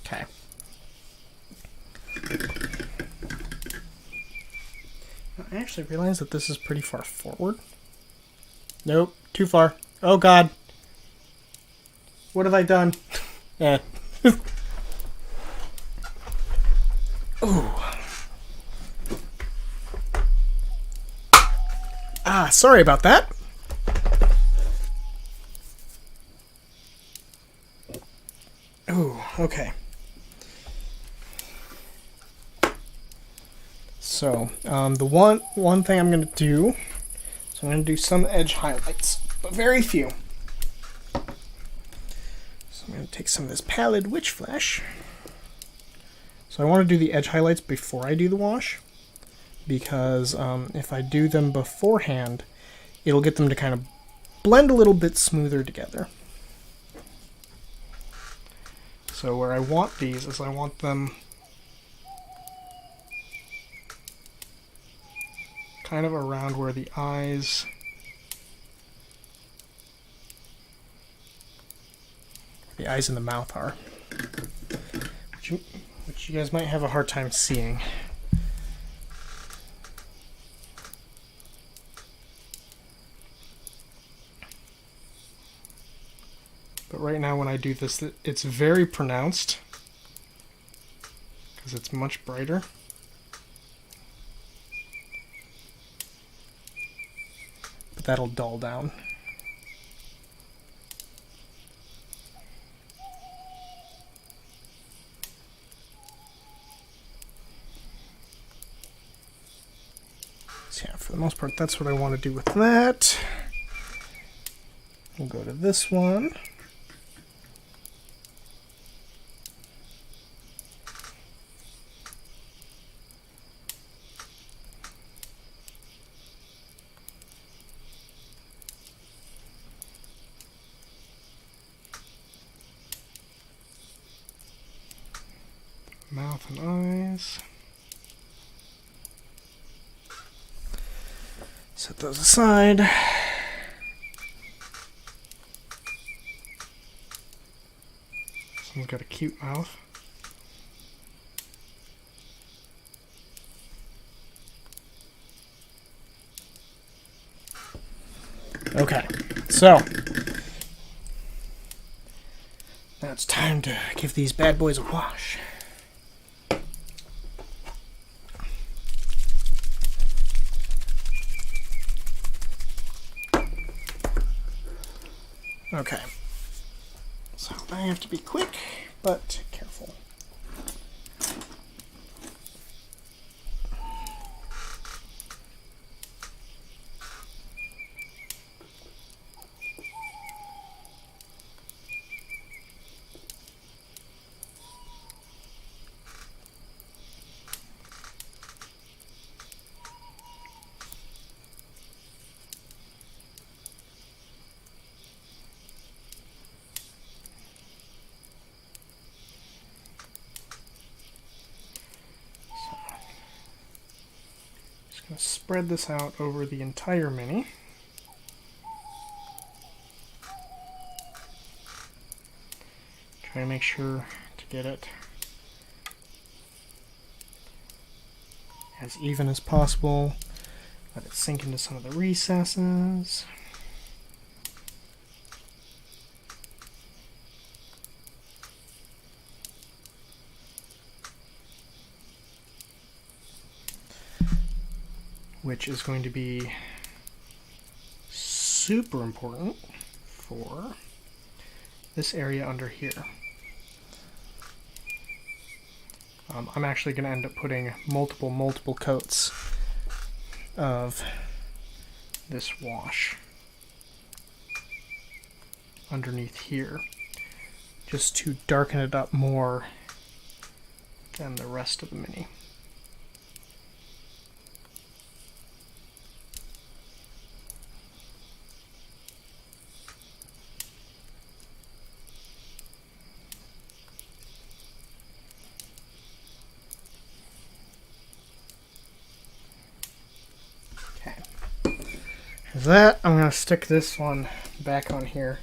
Okay. I actually realized that this is pretty far forward. Nope, too far. Oh god. What have I done? Yeah. Ooh. Ah, sorry about that. Ooh, okay. So, the one thing I'm going to do, so I'm going to do some edge highlights, but very few. So I'm going to take some of this Pallid Witch Flesh. So I want to do the edge highlights before I do the wash, because if I do them beforehand, it'll get them to kind of blend a little bit smoother together. So where I want these is I want them kind of around where the eyes and the mouth are, which you guys might have a hard time seeing. But right now when I do this, it's very pronounced because it's much brighter. But that'll dull down. So yeah, for the most part, that's what I want to do with that. We'll go to this one. Mouth and eyes. Set those aside. This one's got a cute mouth. Okay, so now it's time to give these bad boys a wash. Okay, so I have to be quick, but careful. Going to spread this out over the entire mini. Try to make sure to get it as even as possible. Let it sink into some of the recesses. Which is going to be super important for this area under here. I'm actually going to end up putting multiple coats of this wash underneath here, just to darken it up more than the rest of the Mini. That, I'm going to stick this one back on here.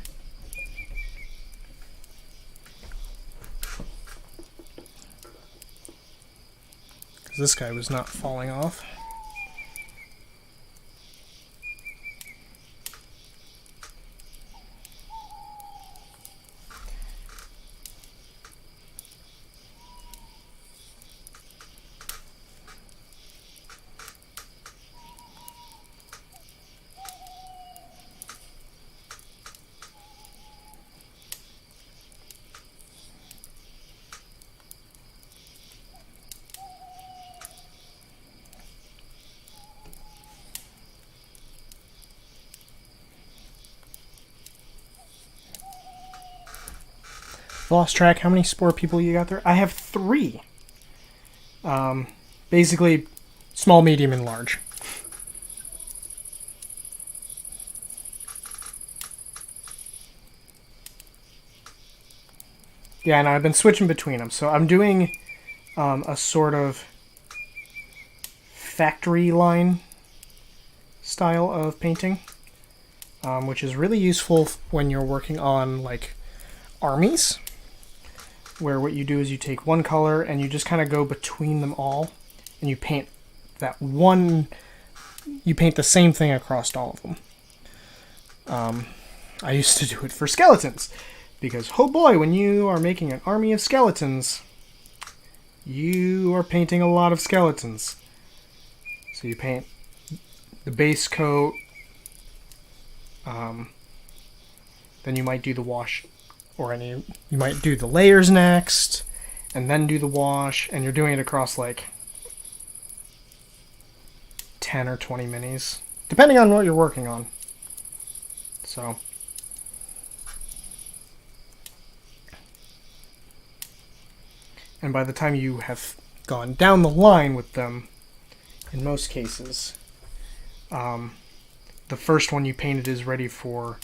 Because this guy was not falling off. Lost track how many spore people you got there. I have 3. Basically small, medium, and large. Yeah, and I've been switching between them. So I'm doing a sort of factory line style of painting, which is really useful when you're working on like armies, where what you do is you take one color and you just kind of go between them all, and you paint that one. You paint the same thing across all of them. I used to do it for skeletons, because oh boy, when you are making an army of skeletons, you are painting a lot of skeletons. So you paint the base coat, then you might do the wash, or you might do the layers next, and then do the wash, and you're doing it across like 10 or 20 minis, depending on what you're working on. So, and by the time you have gone down the line with them, in most cases, the first one you painted is ready for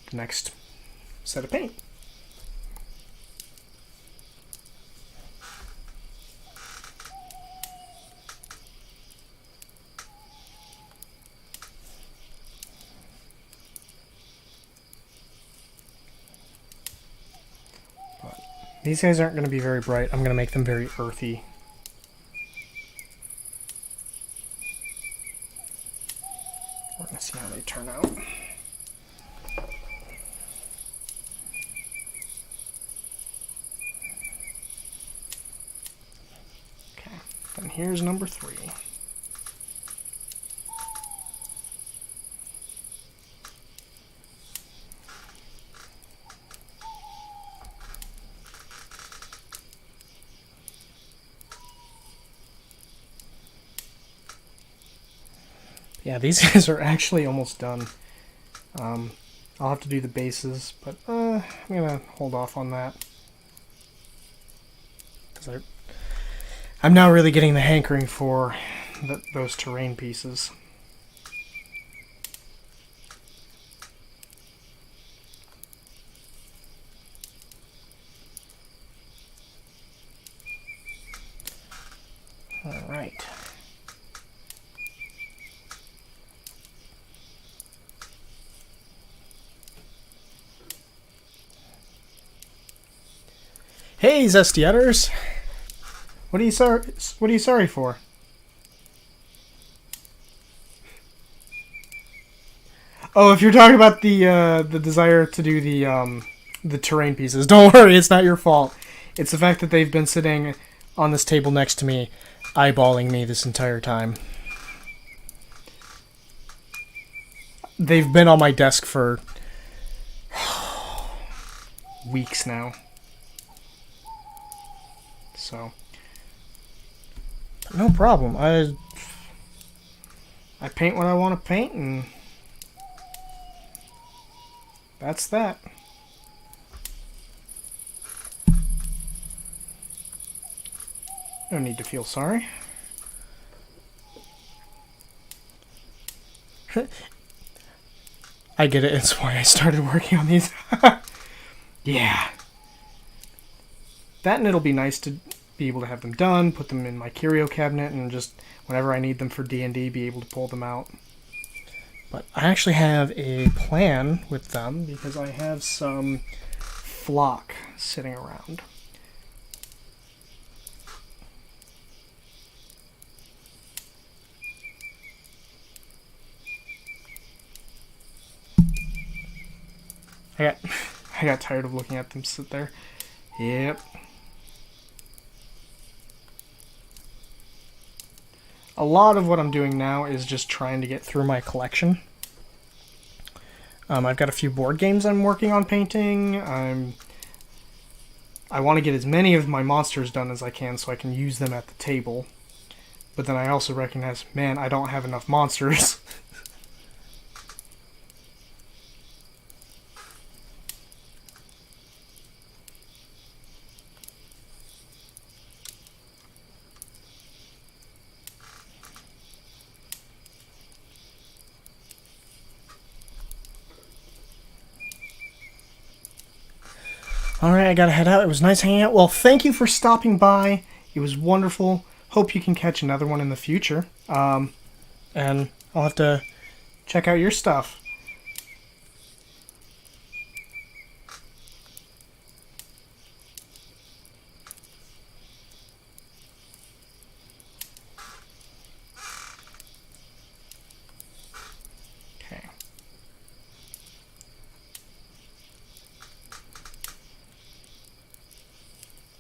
the next set of paint. These guys aren't going to be very bright. I'm going to make them very earthy. We're going to see how they turn out. Okay, and here's number 3. Yeah, these guys are actually almost done. I'll have to do the bases, but I'm going to hold off on that. Because I'm now really getting the hankering for those terrain pieces. All right. Hey, Zesty Udders. What are you sorry for? Oh, if you're talking about the desire to do the terrain pieces, don't worry, it's not your fault. It's the fact that they've been sitting on this table next to me, eyeballing me this entire time. They've been on my desk for weeks now. So, no problem. I paint what I want to paint, and that's that. No need to feel sorry. I get it. It's why I started working on these. Yeah. That, and it'll be nice to be able to have them done, put them in my curio cabinet, and just whenever I need them for D&D, be able to pull them out. But I actually have a plan with them because I have some flock sitting around. I got tired of looking at them sit there. Yep. A lot of what I'm doing now is just trying to get through my collection. I've got a few board games I'm working on painting. I want to get as many of my monsters done as I can so I can use them at the table. But then I also recognize, man, I don't have enough monsters. Alright, I gotta head out. It was nice hanging out. Well, thank you for stopping by. It was wonderful. Hope you can catch another one in the future. And I'll have to check out your stuff. Okay.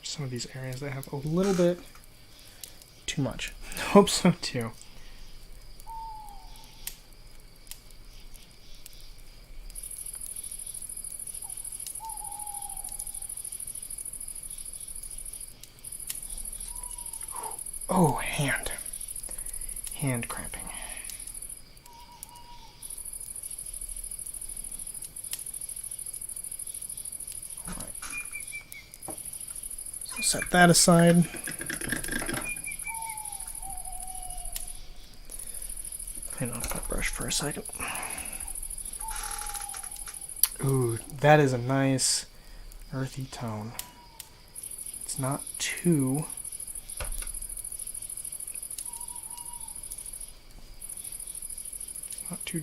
Some of these areas that have a little bit too much. Hope so too. Oh, hand cramping. All right. So set that aside. Clean off that brush for a second. Ooh, that is a nice earthy tone. It's not too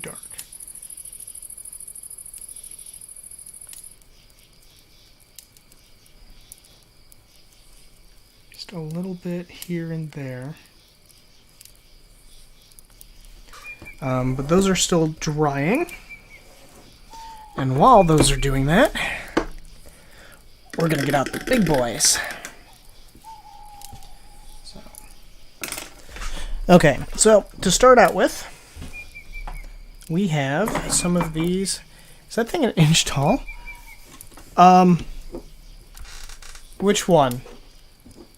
dark. Just a little bit here and there. But those are still drying. And while those are doing that, we're going to get out the big boys. Okay, so to start out with, we have some of these. Is that thing an inch tall? Which one?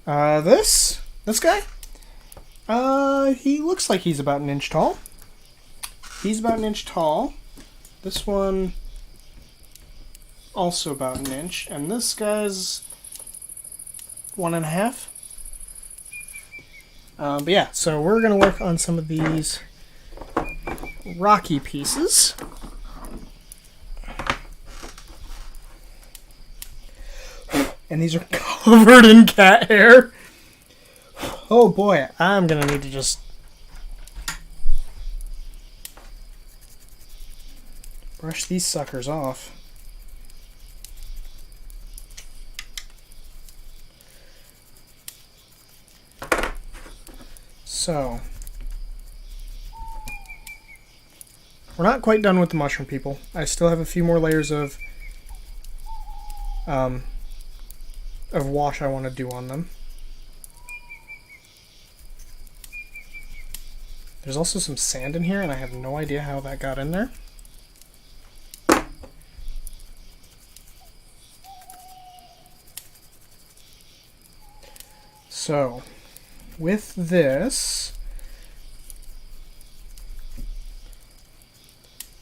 This guy? He looks like he's about an inch tall. He's about an inch tall. This one also about an inch, and this guy's 1.5. But yeah, so we're gonna work on some of these rocky pieces. And these are covered in cat hair. Oh boy, I'm gonna need to just brush these suckers off. So, we're not quite done with the mushroom people. I still have a few more layers of wash I want to do on them. There's also some sand in here, and I have no idea how that got in there. So, with this...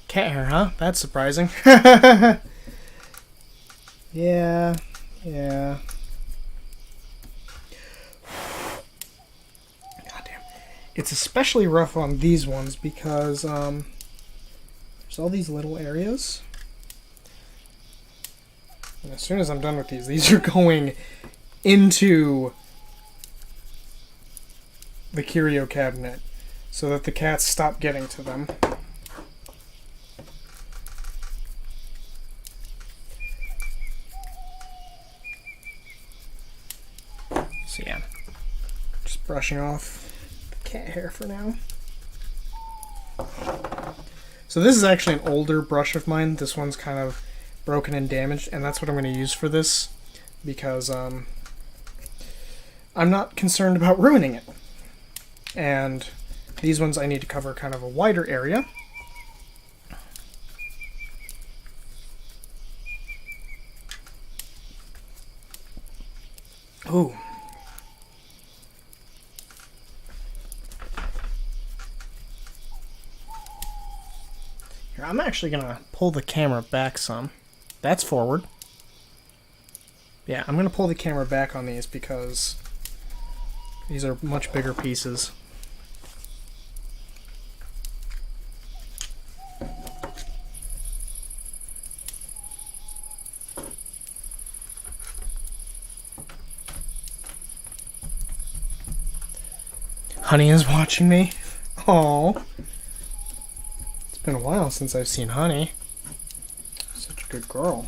Cat hair, huh? That's surprising. Yeah. Goddamn. It's especially rough on these ones because there's all these little areas. And as soon as I'm done with these are going into the curio cabinet so that the cats stop getting to them. So yeah, just brushing off the cat hair for now. So this is actually an older brush of mine. This one's kind of broken and damaged, and that's what I'm going to use for this because I'm not concerned about ruining it. And these ones I need to cover kind of a wider area. Ooh. Here, I'm actually going to pull the camera back some. That's forward. Yeah, I'm going to pull the camera back on these because these are much bigger pieces. Honey is watching me. Oh, it's been a while since I've seen Honey. Such a good girl.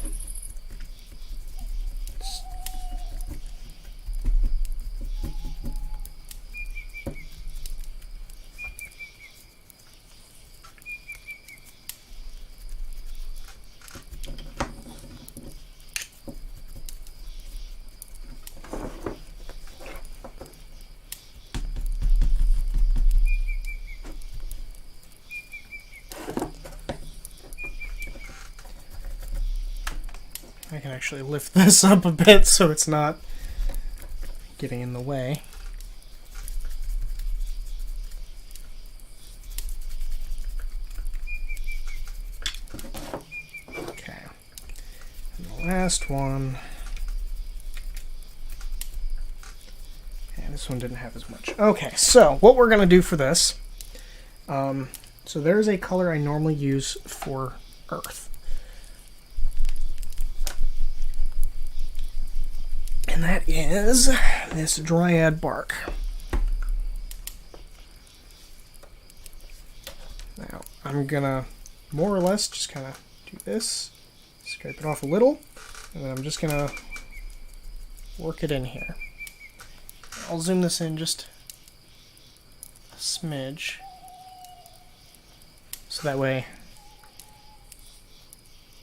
I can actually lift this up a bit so it's not getting in the way. Okay. And the last one. And this one didn't have as much. Okay, so what we're going to do for this. So there's a color I normally use for earth. And that is this dryad bark. Now, I'm gonna more or less just kind of do this, scrape it off a little, and then I'm just gonna work it in here. I'll zoom this in just a smidge, so that way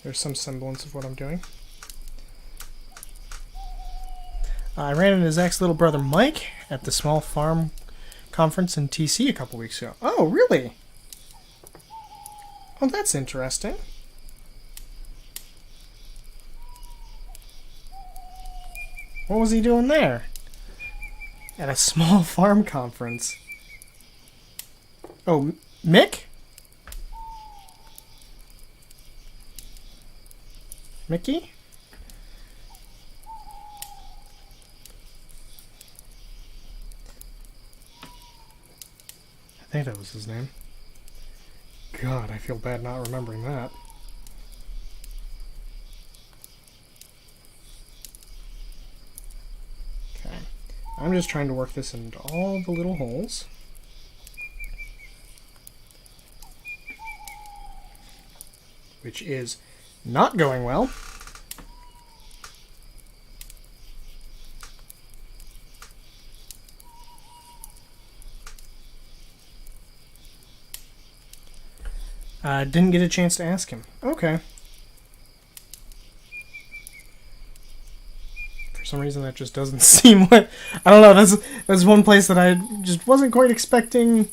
there's some semblance of what I'm doing. I ran into Zach's little brother Mike at the small farm conference in TC a couple weeks ago. Oh, really? Oh, that's interesting. What was he doing there? At a small farm conference. Oh, Mick? Mickey? I think that was his name. God, I feel bad not remembering that. Okay. I'm just trying to work this into all the little holes. Which is not going well. Didn't get a chance to ask him. Okay. For some reason, that just doesn't seem like... I don't know, that's one place that I just wasn't quite expecting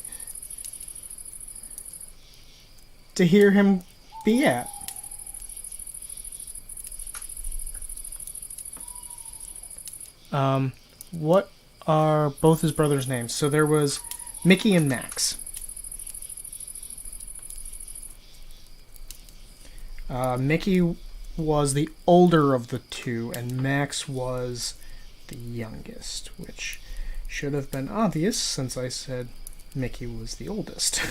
to hear him be at. What are both his brothers' names. So there was Mickey and Max. Mickey was the older of the two, and Max was the youngest, which should have been obvious since I said Mickey was the oldest.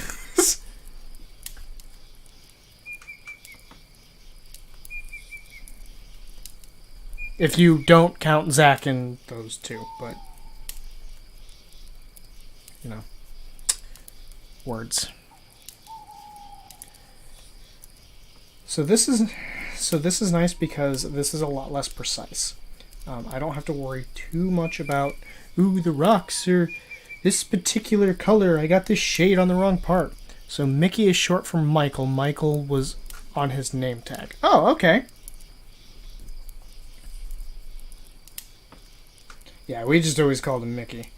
If you don't count Zach in those two, but you know, words. So this is nice because this is a lot less precise. I don't have to worry too much about, ooh, the rocks are this particular color. I got this shade on the wrong part. So Mickey is short for Michael. Michael was on his name tag. Oh, okay. Yeah, we just always called him Mickey.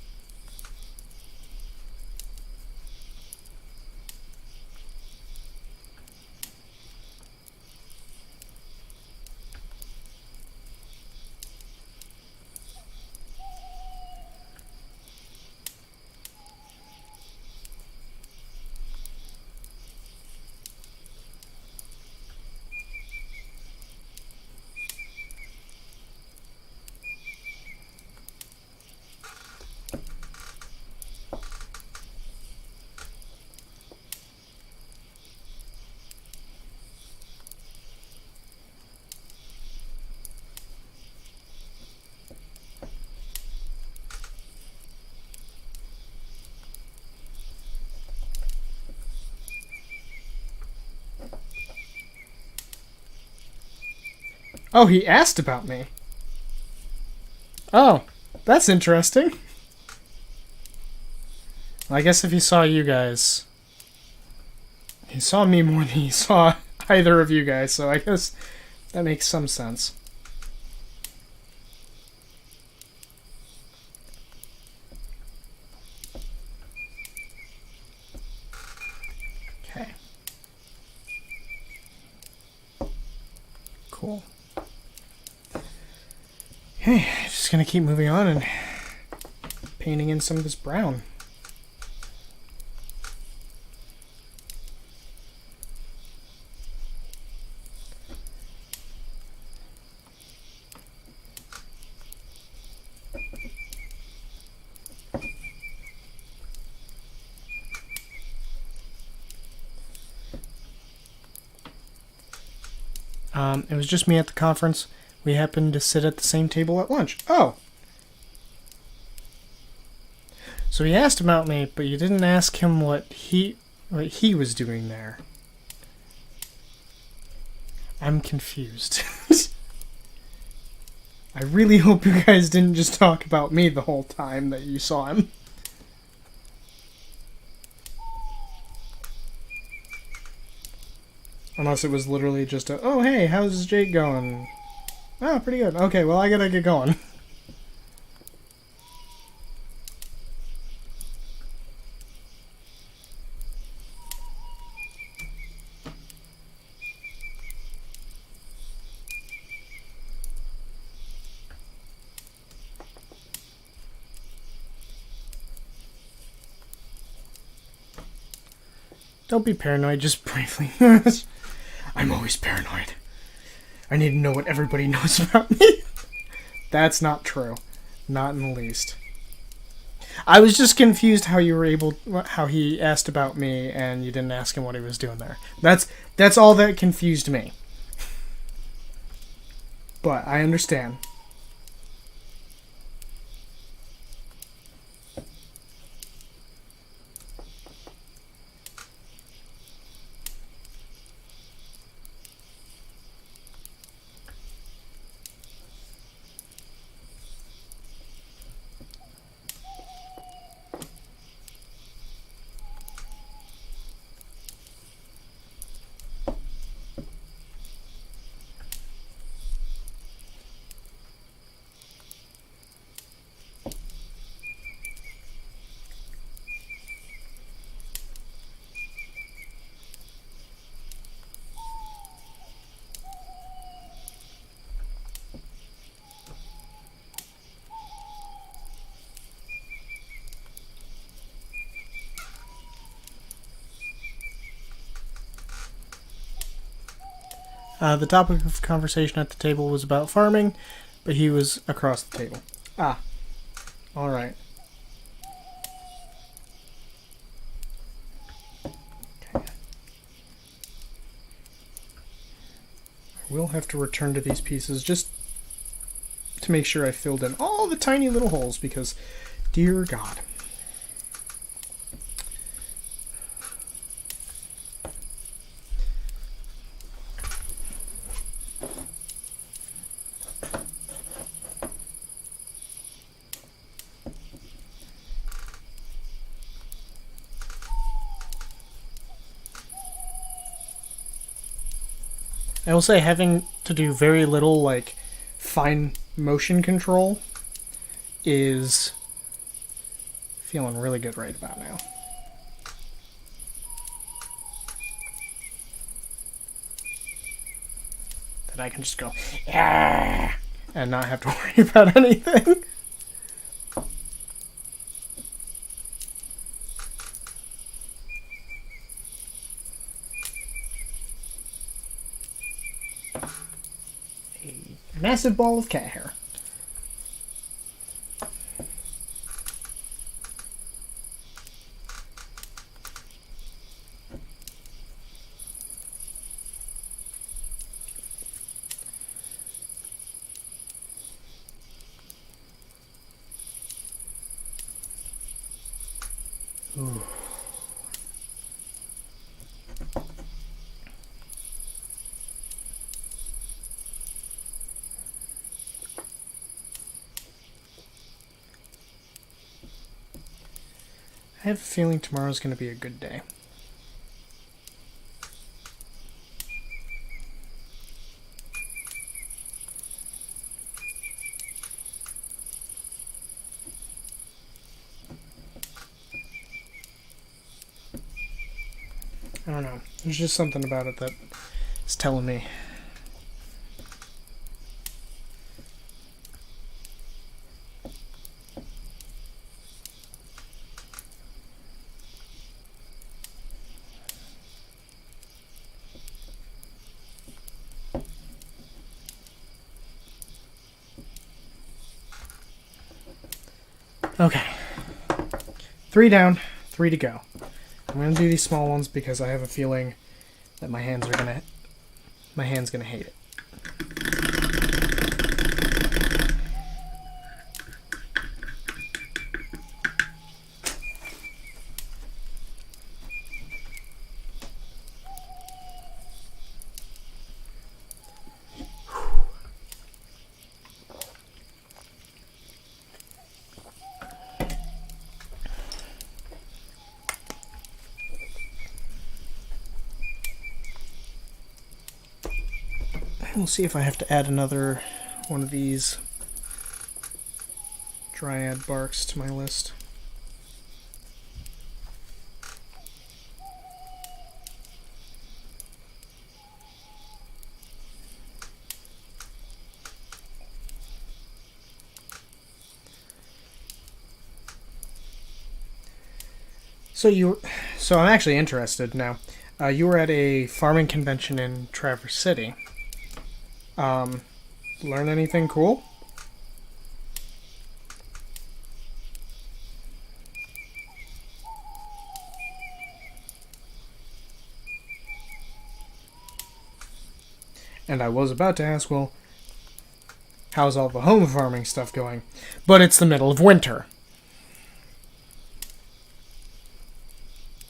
Oh, he asked about me. Oh, that's interesting. I guess if he saw you guys, he saw me more than he saw either of you guys, so I guess that makes some sense. Okay. Cool. Okay, just gonna keep moving on and painting in some of this brown. It was just me at the conference. We happened to sit at the same table at lunch. Oh! So he asked about me, but you didn't ask him what he was doing there. I'm confused. I really hope you guys didn't just talk about me the whole time that you saw him. Unless it was literally just a, oh hey, how's Jake going? Oh, pretty good. Okay, well I gotta get going. Don't be paranoid, just briefly. I'm always paranoid. I need to know what everybody knows about me. That's not true. Not in the least. I was just confused how how he asked about me and you didn't ask him what he was doing there. That's all that confused me. But I understand. The topic of conversation at the table was about farming, but he was across the table. Ah, alright. Okay. I will have to return to these pieces just to make sure I filled in all the tiny little holes, because, dear God. I will say having to do very little, like, fine motion control is feeling really good right about now. That I can just go, yeah, and not have to worry about anything. A massive ball of cat hair. Ooh. I have a feeling tomorrow's going to be a good day. I don't know. There's just something about it that is telling me. Okay. 3 down, 3 to go. I'm gonna do these small ones because I have a feeling that my hand's gonna hate it. We'll see if I have to add another one of these dryad barks to my list. So I'm actually interested now. You were at a farming convention in Traverse City. Learn anything cool? And I was about to ask, well, how's all the home farming stuff going? But it's the middle of winter.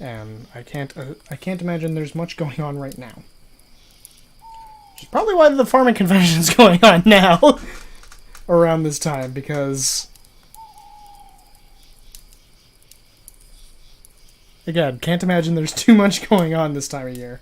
And I can't imagine there's much going on right now. Which is probably why the farming convention is going on now. Around this time, because again, can't imagine there's too much going on this time of year.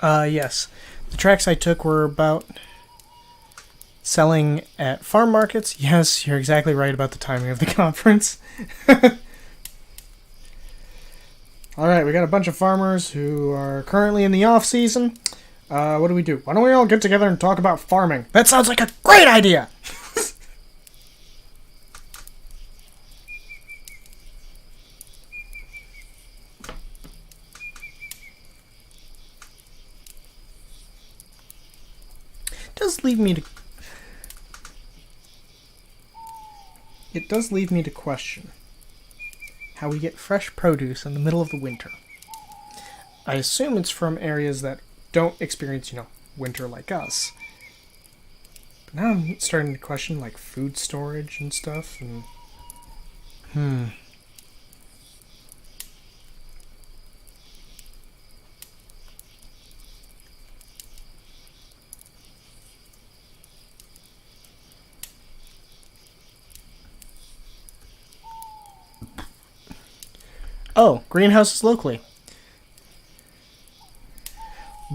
Yes. The tracks I took were about selling at farm markets. Yes, you're exactly right about the timing of the conference. Alright, we got a bunch of farmers who are currently in the off-season. What do we do? Why don't we all get together and talk about farming? That sounds like a great idea! It does leave me to question how we get fresh produce in the middle of the winter. I assume it's from areas that don't experience, winter like us. But now I'm starting to question, like, food storage and stuff, and... Oh, greenhouses locally.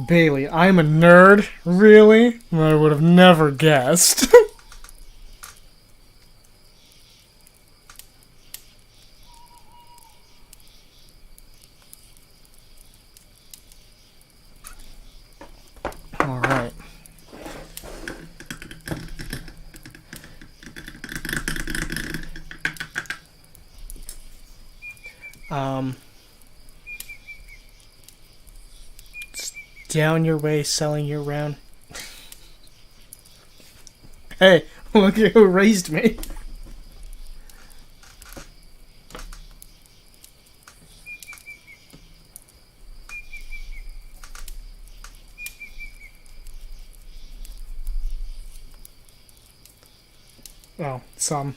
Bailey, I'm a nerd? Really? I would have never guessed. Alright. Down your way, selling year round. Hey, look at who raised me. Well, some.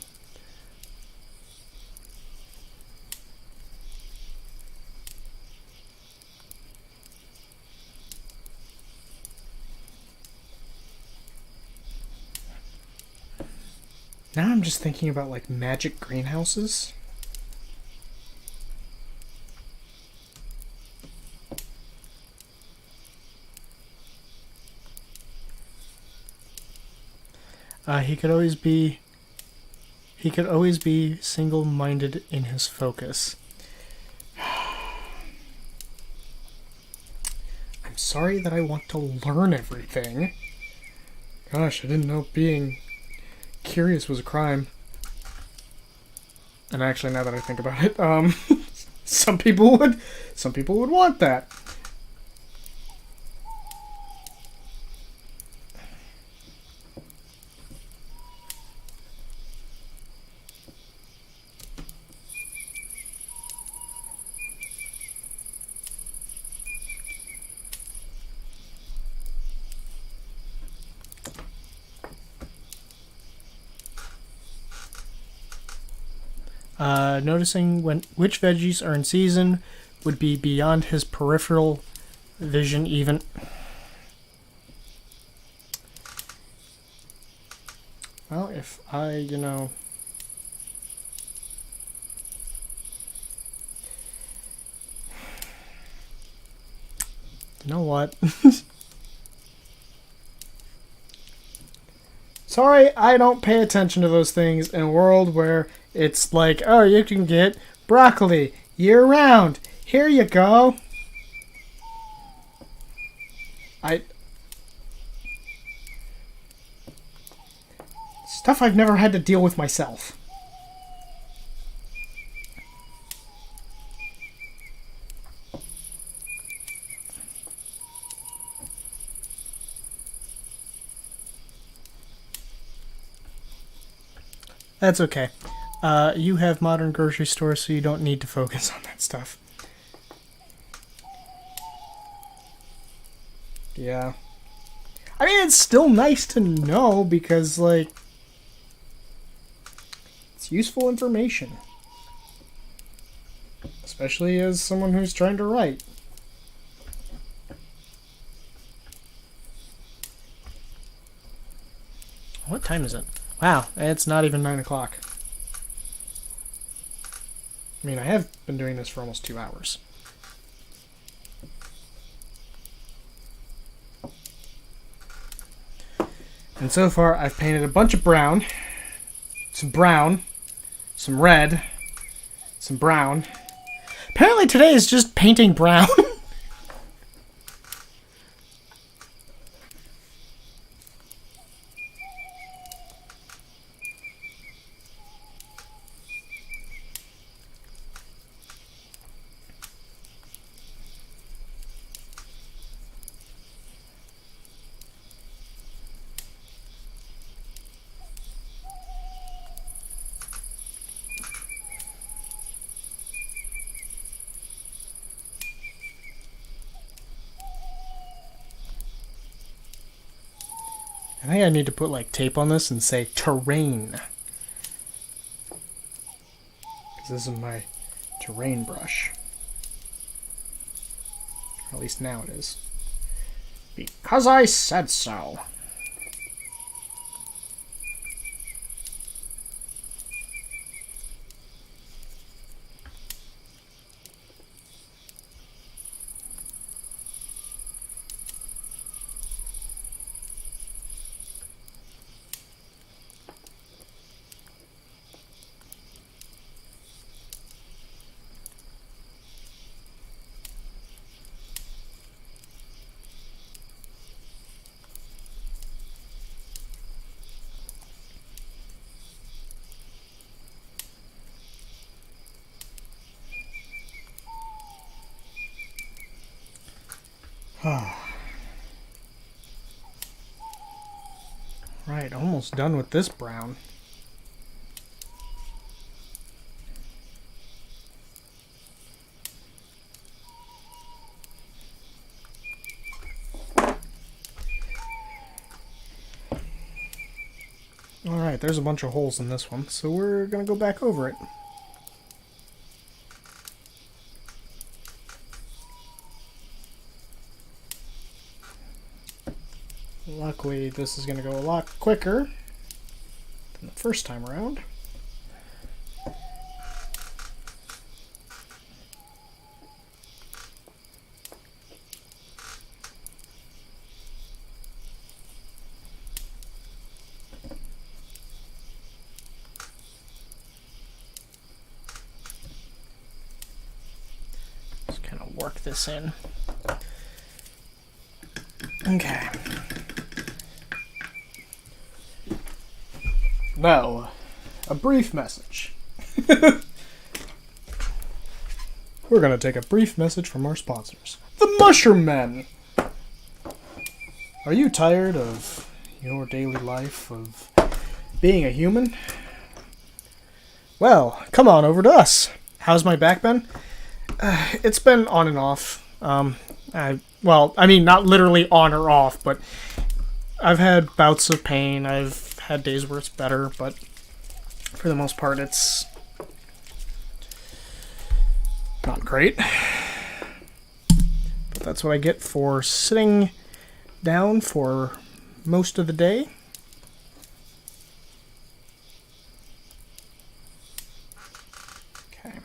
Now I'm just thinking about, like, magic greenhouses. He could always be single-minded in his focus. I'm sorry that I want to learn everything. Gosh, I didn't know being curious was a crime. And actually, now that I think about it, some people would want that. Noticing which veggies are in season would be beyond his peripheral vision even. Well, if I, you know what? Sorry, I don't pay attention to those things in a world where it's like, oh, you can get broccoli year-round. Here you go. Stuff I've never had to deal with myself. That's okay. You have modern grocery stores, so you don't need to focus on that stuff. Yeah. I mean, it's still nice to know because, like, it's useful information. Especially as someone who's trying to write. What time is it? Wow, it's not even 9 o'clock. I mean, I have been doing this for almost 2 hours. And so far, I've painted a bunch of brown, some red, some brown. Apparently today is just painting brown. I think I need to put like tape on this and say terrain. Because this is my terrain brush. Or at least now it is. Because I said so. Right, almost done with this brown. Alright, there's a bunch of holes in this one, so we're gonna go back over it. Luckily, this is going to go a lot quicker than the first time around. Just kind of work this in. Okay. Now, a brief message. We're going to take a brief message from our sponsors. The Mushroom Men! Are you tired of your daily life of being a human? Well, come on over to us. How's my back been? It's been on and off. I mean, not literally on or off, but I've had bouts of pain. I've had days where it's better, but for the most part, it's not great. But that's what I get for sitting down for most of the day. Okay.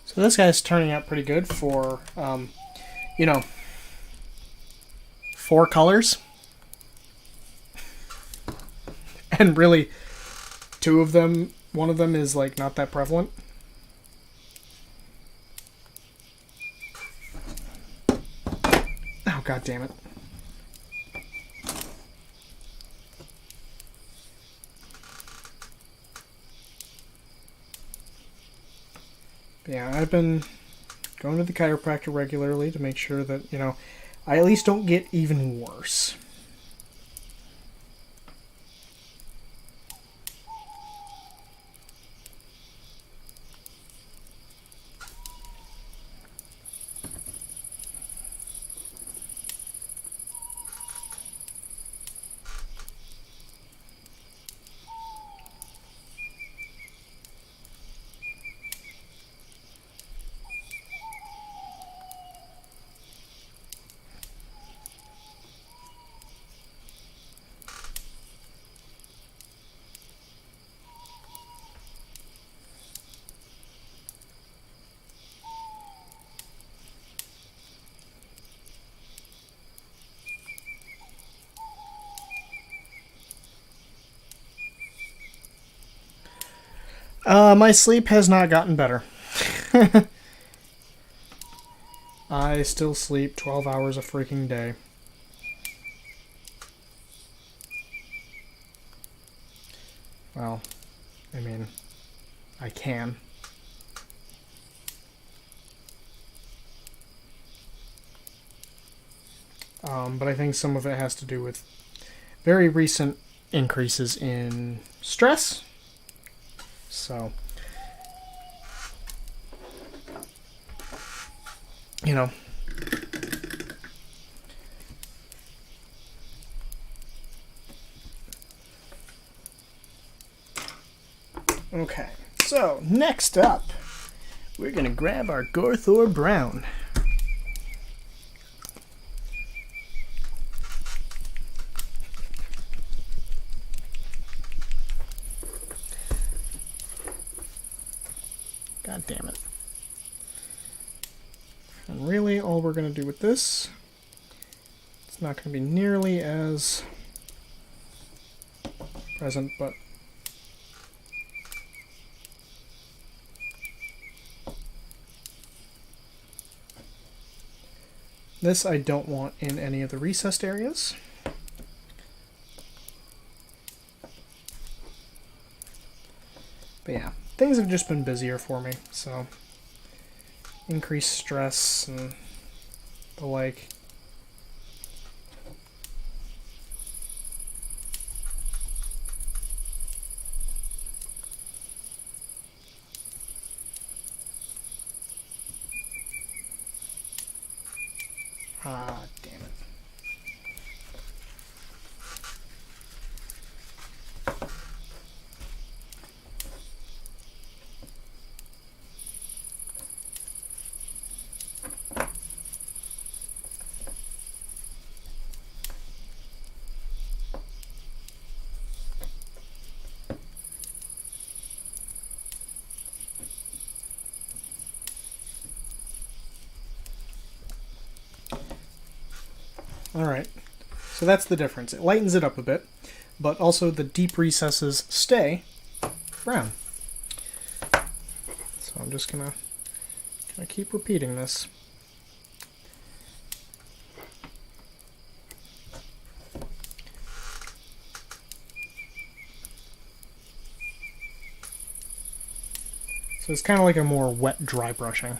So this guy's turning out pretty good for, 4 colors. And really, 2 of them, one of them is like not that prevalent. Oh, god damn it. Yeah, I've been going to the chiropractor regularly to make sure that, I at least don't get even worse. My sleep has not gotten better. I still sleep 12 hours a freaking day. Well, I mean, I can. But I think some of it has to do with very recent increases in stress. So, you know. Okay, so next up, we're going to grab our Gorthor Brown. God damn it. And really, all we're going to do with this, it's not going to be nearly as present, but this I don't want in any of the recessed areas. But yeah, things have just been busier for me, so increased stress and the like. Ah, damn it. Alright, so that's the difference. It lightens it up a bit, but also the deep recesses stay brown. So I'm just gonna keep repeating this. So it's kind of like a more wet dry brushing.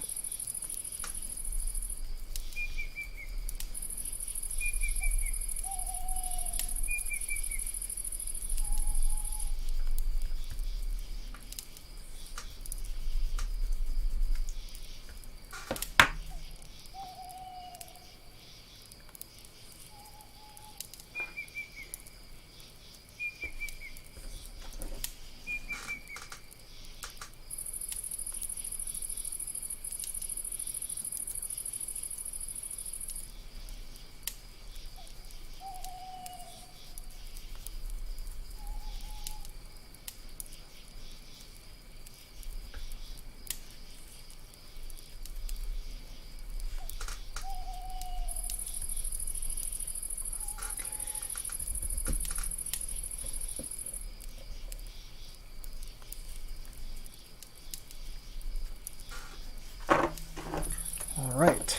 Alright.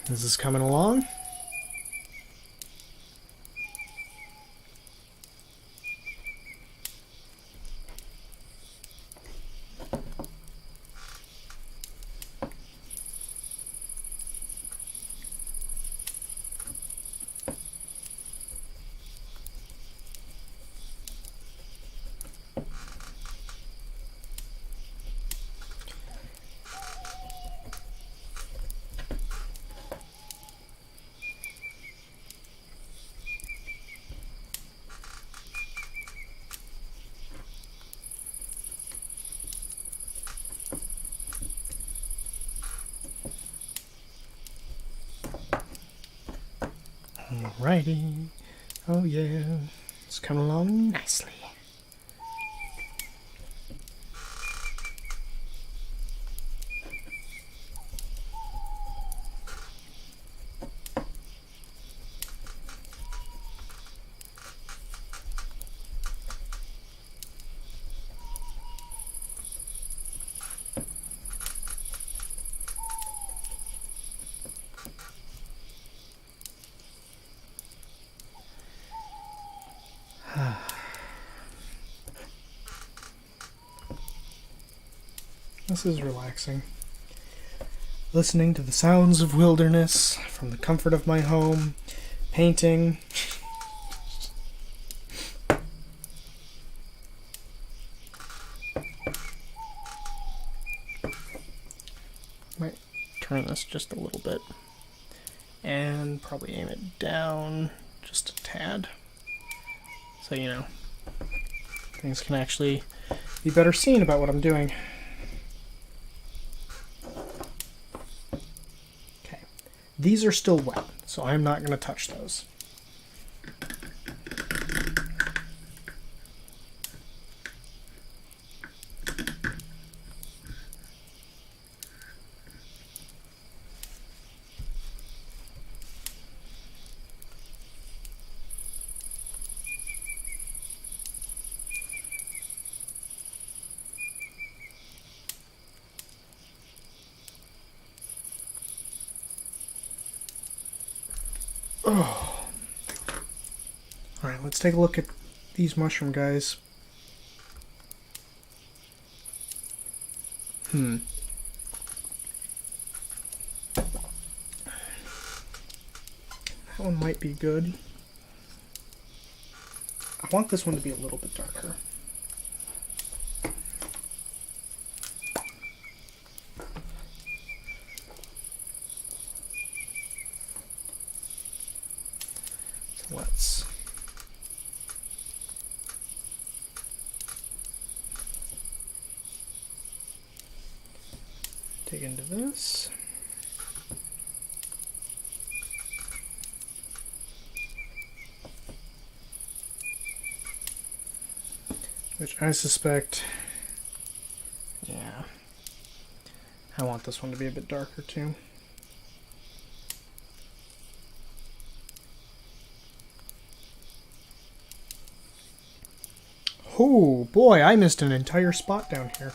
This is coming along. Alrighty. Oh yeah. It's coming along nicely. This is relaxing. Listening to the sounds of wilderness from the comfort of my home, painting. Might turn this just a little bit and probably aim it down just a tad so things can actually be better seen about what I'm doing. Okay, these are still wet, so I'm not going to touch those. Oh. Alright, let's take a look at these mushroom guys. That one might be good. I want this one to be a little bit darker. So let's dig into this. Which I suspect, yeah, I want this one to be a bit darker too. Oh boy, I missed an entire spot down here.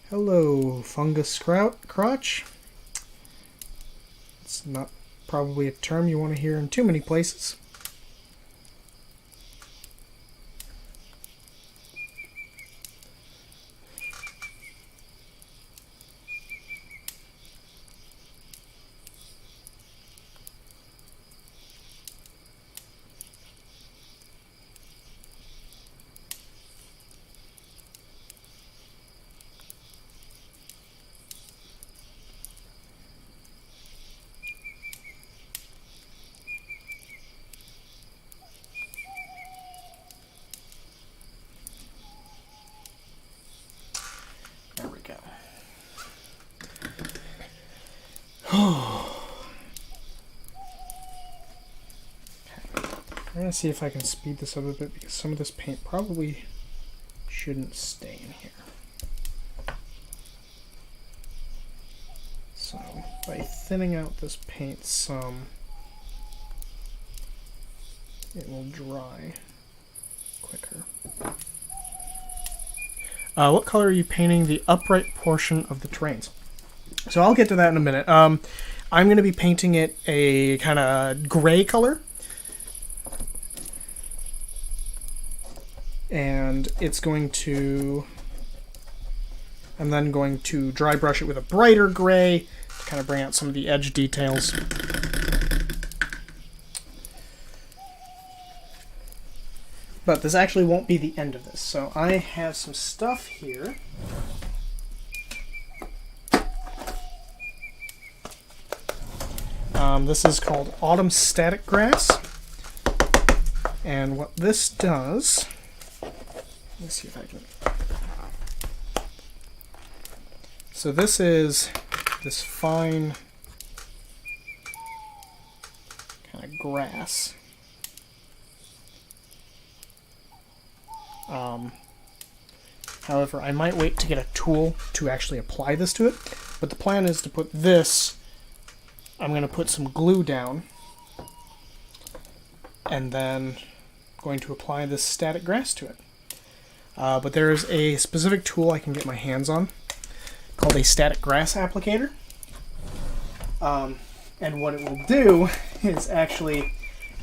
Hello, fungus crotch. It's not probably a term you want to hear in too many places. There we go. I'm going to see if I can speed this up a bit because some of this paint probably shouldn't stay in here. So by thinning out this paint some, it will dry quicker. What color are you painting the upright portion of the terrains? So I'll get to that in a minute. I'm going to be painting it a kind of gray color. And it's going to... I'm then going to dry brush it with a brighter gray to kind of bring out some of the edge details. But this actually won't be the end of this. So I have some stuff here. This is called Autumn Static Grass. And what this does... Let's see if I can... So this is this fine kind of grass. However, I might wait to get a tool to actually apply this to it. But the plan is to put this... I'm going to put some glue down. And then I'm going to apply this static grass to it. But there's a specific tool I can get my hands on called a static grass applicator. And what it will do is actually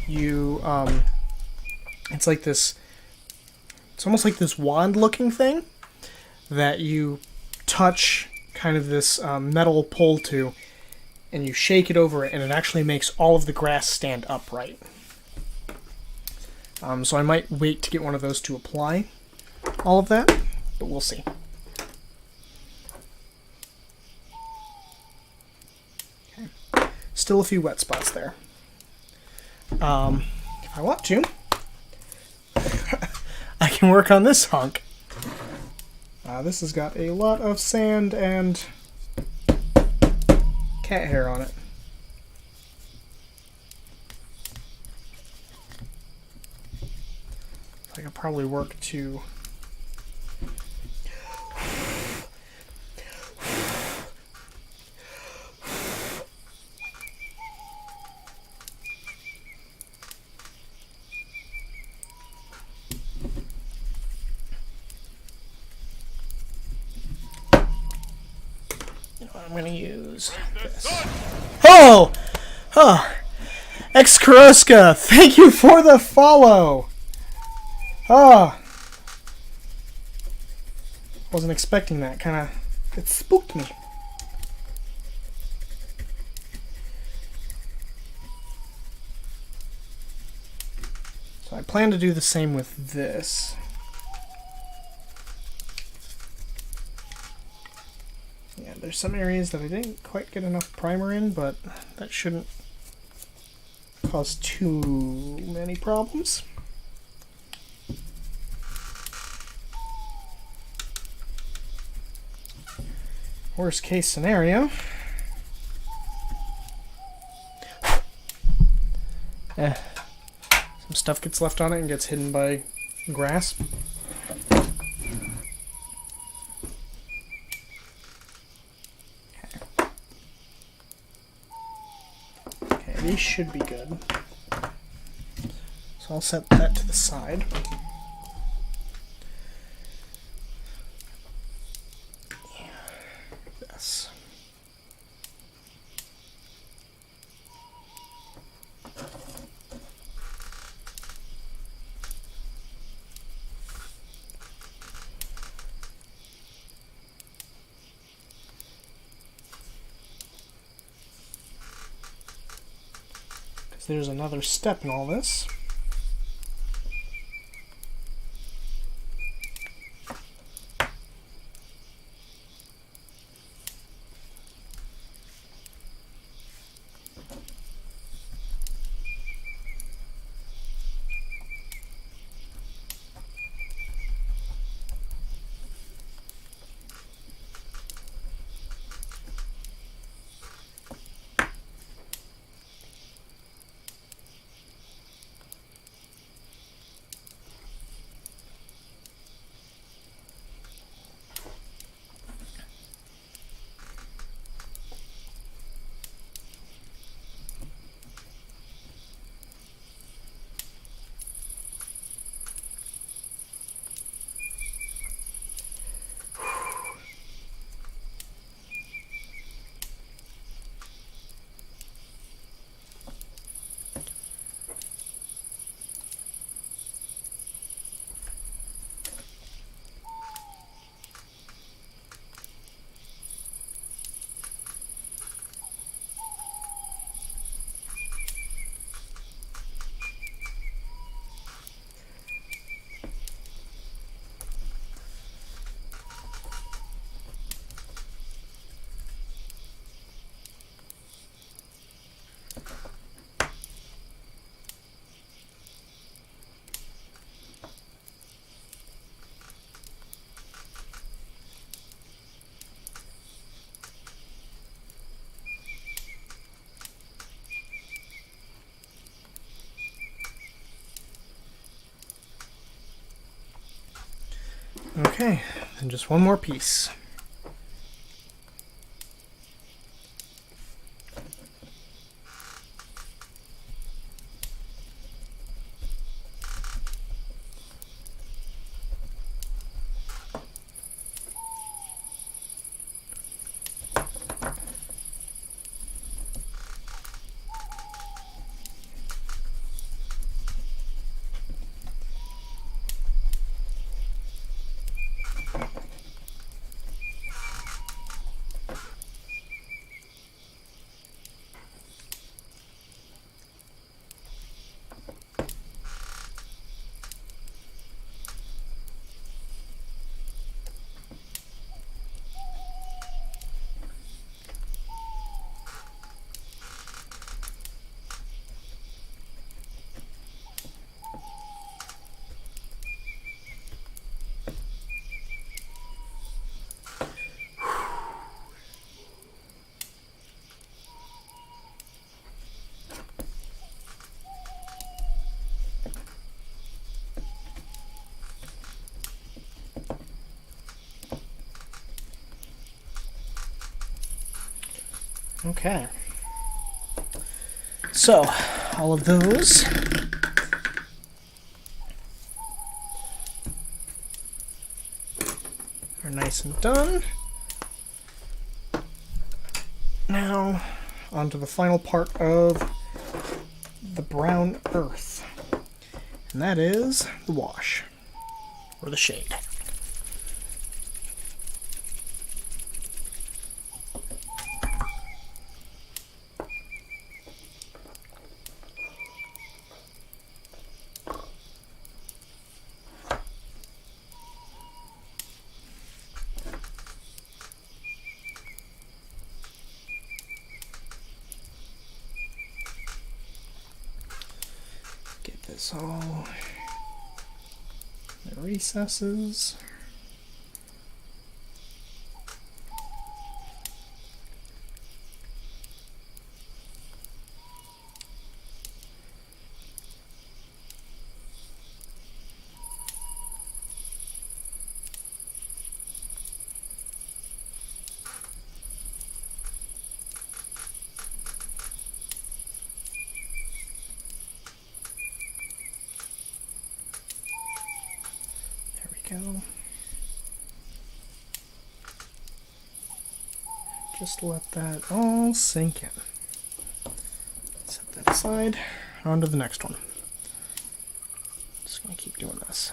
it's like this, it's almost like this wand looking thing that you touch kind of this metal pole to, and you shake it over it, and it actually makes all of the grass stand upright. So I might wait to get one of those to apply all of that, but we'll see. Okay. Still a few wet spots there. If I want to, I can work on this hunk. This has got a lot of sand and cat hair on it. I could probably work to I'm going to use this. Oh! Oh! Xkaroska, thank you for the follow! Oh! Wasn't expecting that. It spooked me. So I plan to do the same with this. Yeah, there's some areas that I didn't quite get enough primer in, but that shouldn't cause too many problems. Worst case scenario. Some stuff gets left on it and gets hidden by grass. Okay, these should be good. So I'll set that to the side. This. Because there's another step in all this. Okay, and just one more piece. Okay. So, all of those are nice and done. Now, on to the final part of the brown earth. And that is the wash, or the shade. Get this all in the recesses. There we go. Just let that all sink in. Set that aside. On to the next one. Just gonna keep doing this.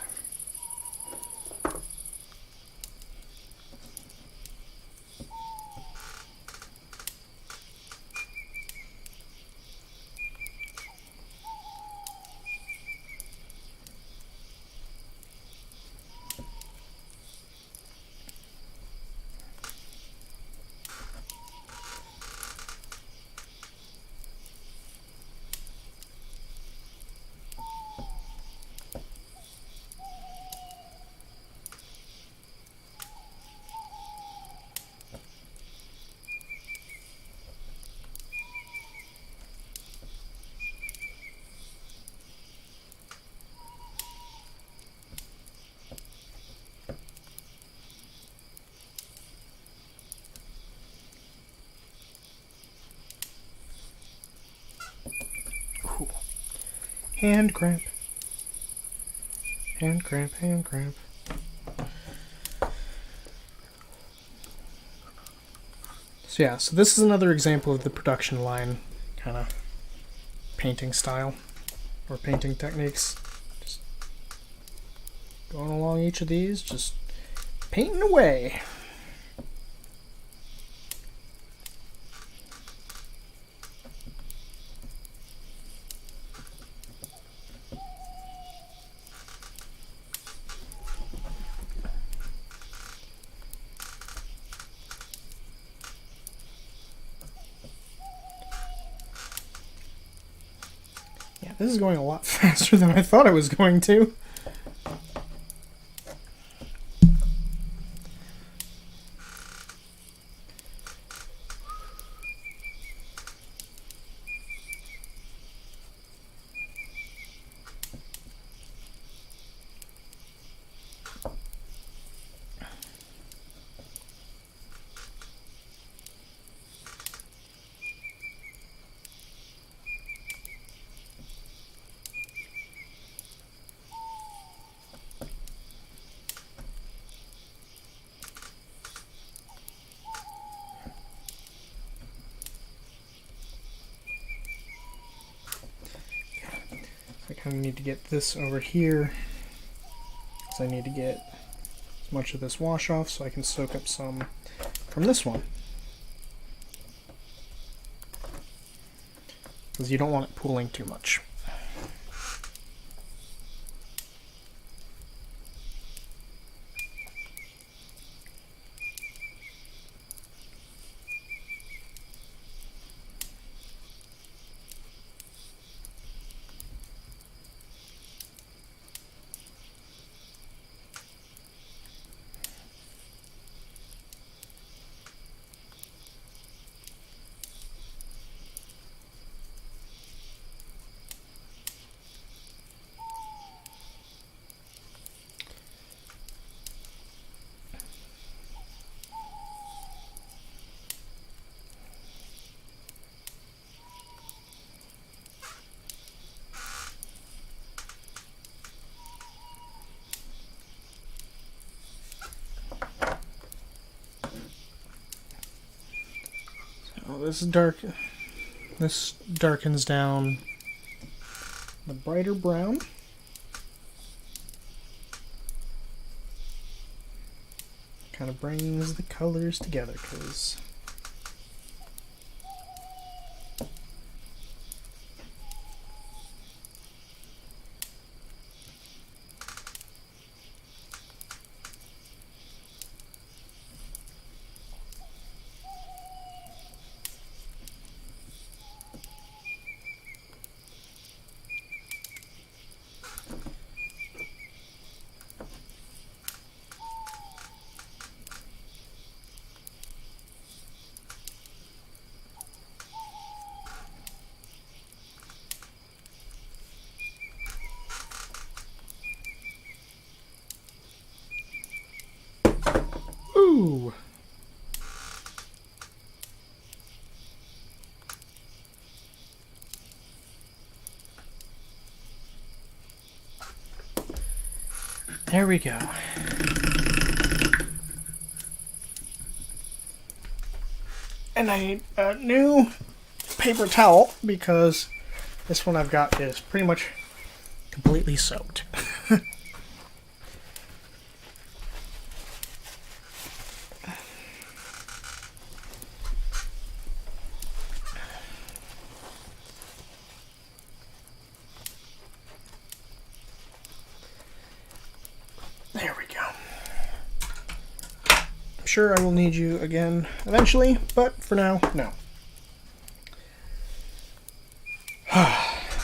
Ooh. Hand cramp. Hand cramp, hand cramp. So yeah, so this is another example of the production line kind of painting style or painting techniques. Just going along each of these, just painting away. Yeah, this is going a lot faster than I thought it was going to. I kind of need to get this over here, because I need to get as much of this wash off so I can soak up some from this one. Because you don't want it pooling too much. Oh, this is dark. This darkens down the brighter brown. Kind of brings the colors together, because ooh. There we go. And I need a new paper towel because this one I've got is pretty much completely soaked. There we go. I'm sure I will need you again eventually, but for now, no.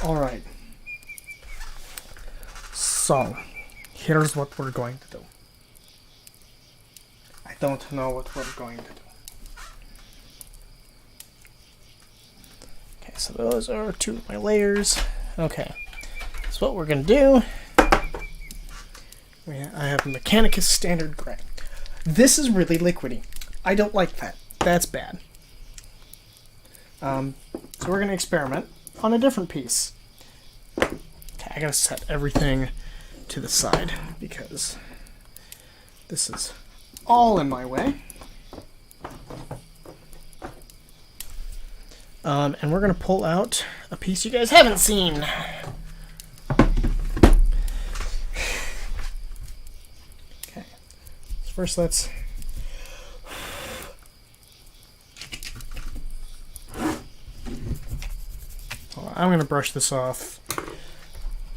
Alright. So, here's what we're going to do. I don't know what we're going to do. Okay, so those are two of my layers. Okay, so what we're going to do... I have a Mechanicus Standard Gray. This is really liquidy. I don't like that. That's bad. So we're going to experiment on a different piece. Okay, I gotta set everything to the side because this is all in my way. And we're going to pull out a piece you guys haven't seen. First, let's I'm going to brush this off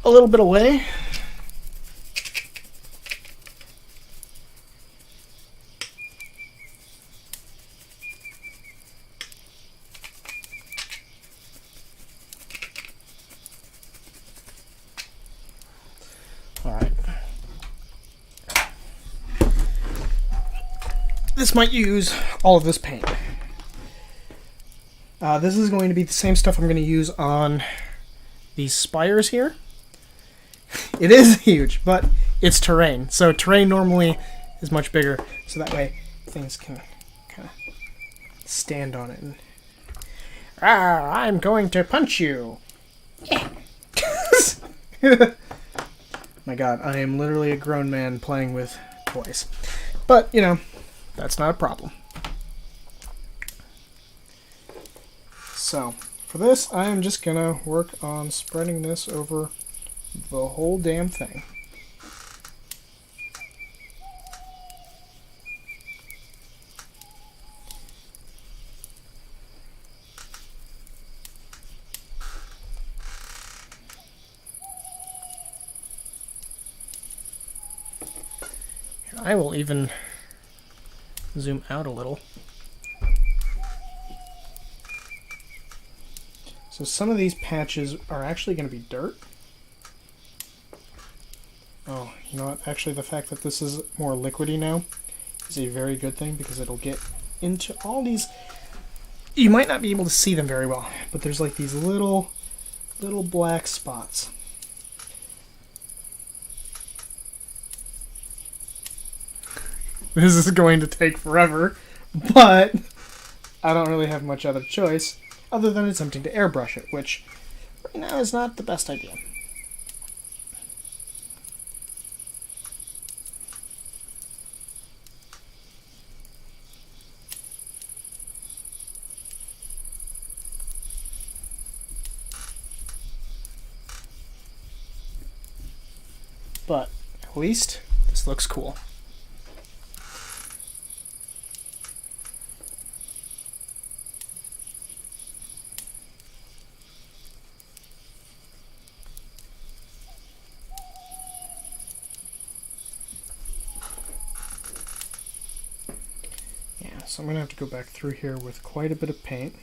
a little bit away. All right. This might use all of this paint. This is going to be the same stuff I'm going to use on these spires here. It is huge, but it's terrain. So terrain normally is much bigger, so that way things can kind of stand on it. And, I'm going to punch you. My God, I am literally a grown man playing with toys. But, you know, that's not a problem. So, for this, I am just going to work on spreading this over the whole damn thing. I will even zoom out a little. So some of these patches are actually going to be dirt. Oh, you know what? Actually, the fact that this is more liquidy now is a very good thing because it'll get into all these... You might not be able to see them very well, but there's like these little black spots. This is going to take forever, but I don't really have much other choice other than attempting to airbrush it, which right now is not the best idea. but at least this looks cool. So I'm going to have to go back through here with quite a bit of paint.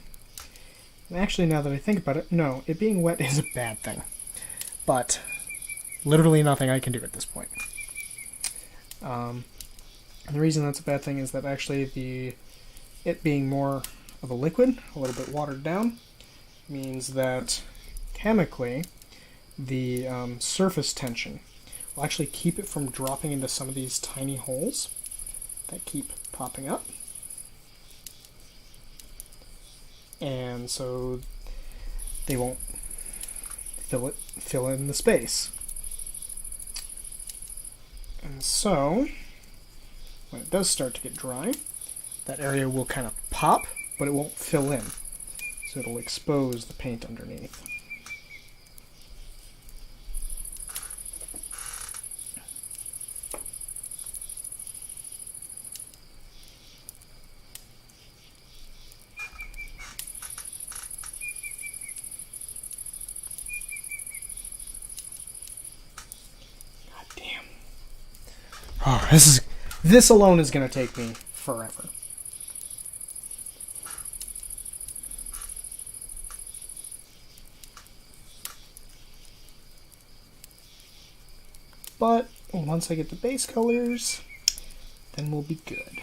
And actually, now that I think about it, no, it being wet is a bad thing. But literally nothing I can do at this point. And the reason that's a bad thing is that actually it being more of a liquid, a little bit watered down, means that chemically the surface tension will actually keep it from dropping into some of these tiny holes that keep popping up. And so they won't fill in the space. And so when it does start to get dry, that area will kind of pop, but it won't fill in. So it'll expose the paint underneath. Oh, this alone is going to take me forever. But once I get the base colors, then we'll be good.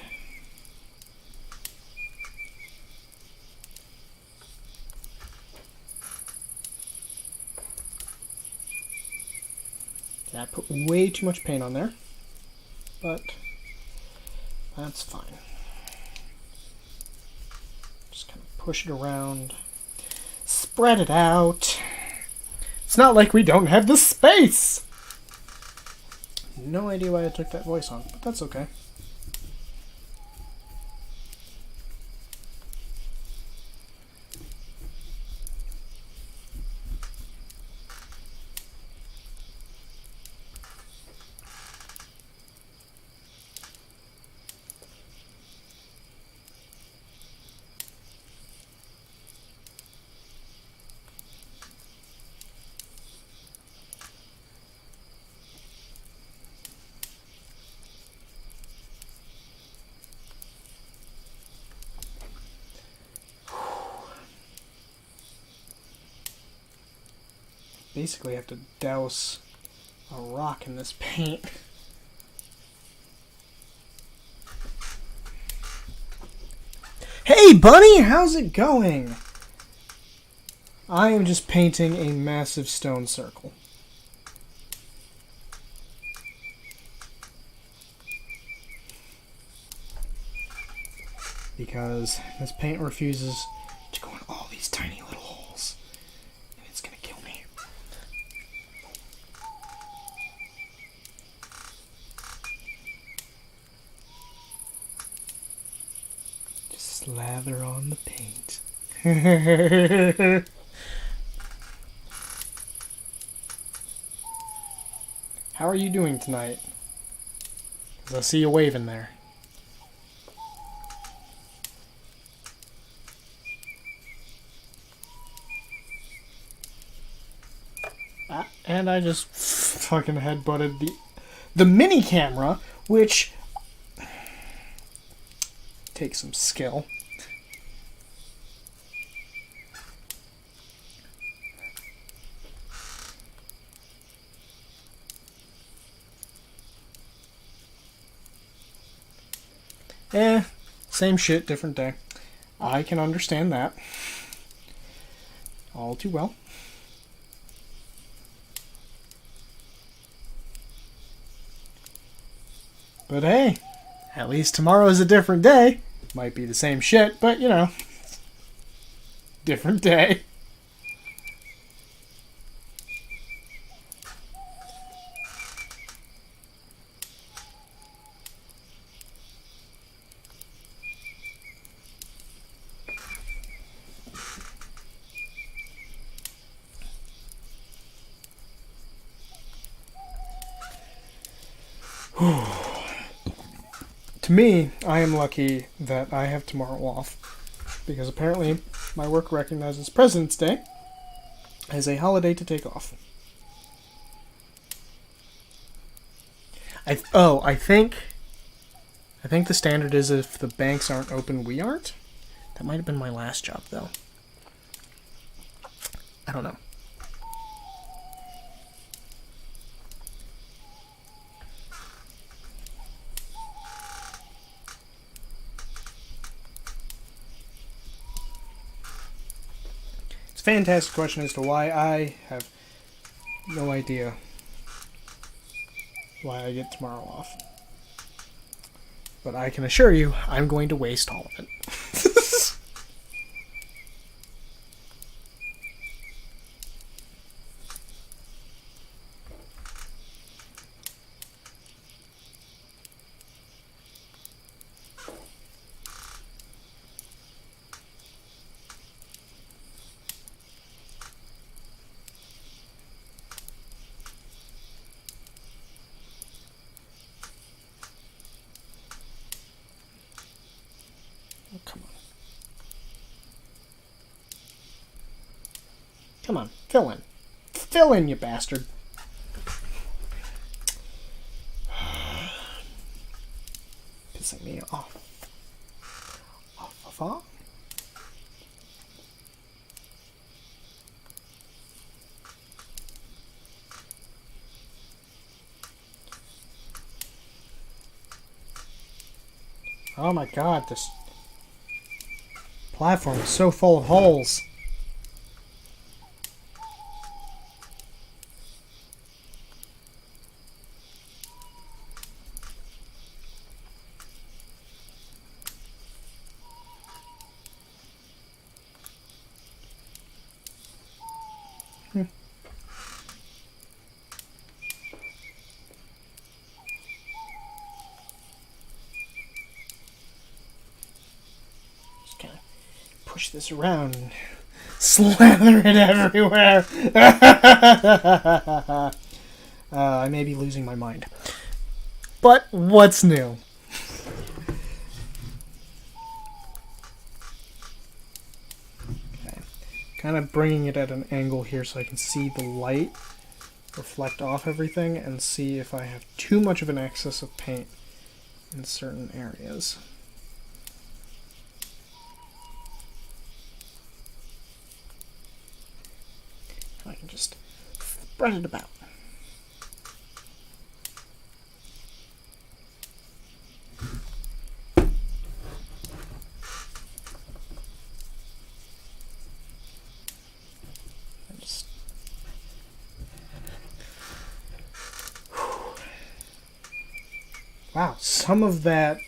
Yeah, I put way too much paint on there. But that's fine. Just kind of push it around, spread it out. It's not like we don't have the space! No idea why I took that voice on, but that's okay. Basically have to douse a rock in this paint. Hey Bunny, how's it going? I am just painting a massive stone circle. Because this paint refuses to go in all these tiny little holes. And it's gonna kill me. Just slather on the paint. How are you doing tonight? 'Cause I see you waving there. And I just fucking headbutted the mini camera, which takes some skill. Same shit, different day. I can understand that. All too well. But hey, at least tomorrow is a different day. Might be the same shit, but you know, different day. To me, I am lucky that I have tomorrow off, because apparently my work recognizes President's Day as a holiday to take off. I think the standard is if the banks aren't open, we aren't. That might have been my last job, though. I don't know. It's a fantastic question as to why. I have no idea why I get tomorrow off. But I can assure you, I'm going to waste all of it. Oh, come on. Come on, fill in. Fill in, you bastard. Pissing me off. Off. Oh my god, this platform is so full of holes. Just kind of push this around and slather it everywhere. I may be losing my mind. But what's new? Okay. Kind of bringing it at an angle here so I can see the light reflect off everything and see if I have too much of an excess of paint in certain areas. I can just spread it about. Wow, some of that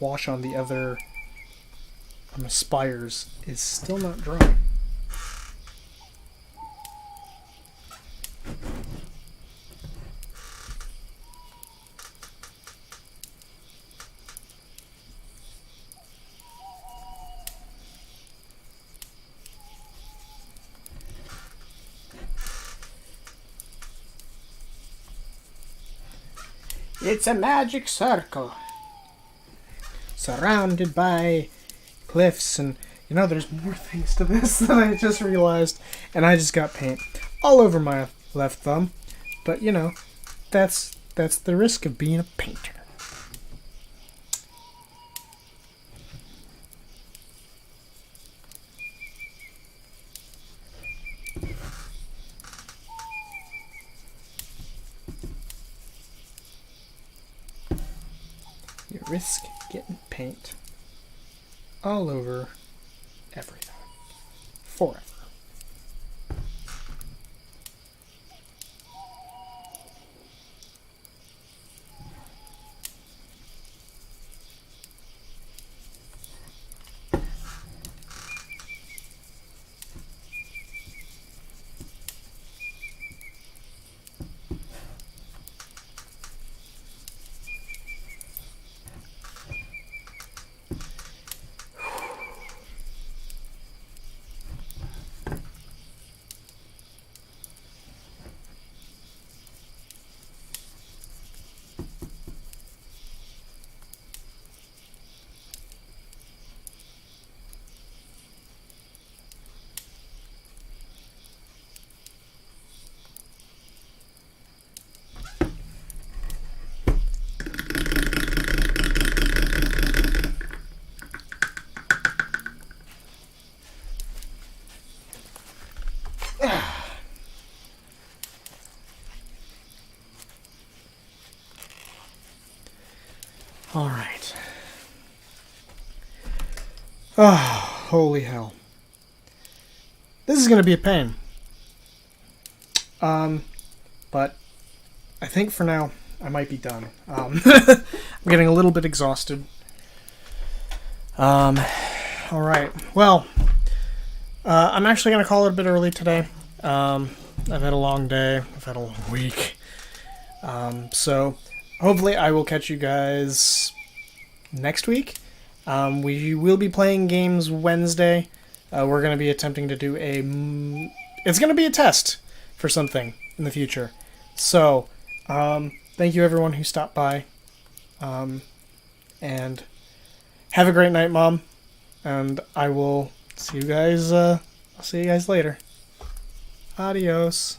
wash on the other spires is still not dry. It's a magic circle, surrounded by cliffs, and there's more things to this than I just realized, and I just got paint all over my left thumb, but that's the risk of being a painter. You risk getting paint all over everything. Forever. Alright. Oh, holy hell. This is going to be a pain. But I think for now I might be done. I'm getting a little bit exhausted. Alright. Well, I'm actually going to call it a bit early today. I've had a long day. I've had a long week. So hopefully I will catch you guys next week. We will be playing games Wednesday. We're going to be attempting to do it's going to be a test for something in the future. So, thank you everyone who stopped by. And have a great night, Mom. And I will see you guys, I'll see you guys later. Adios.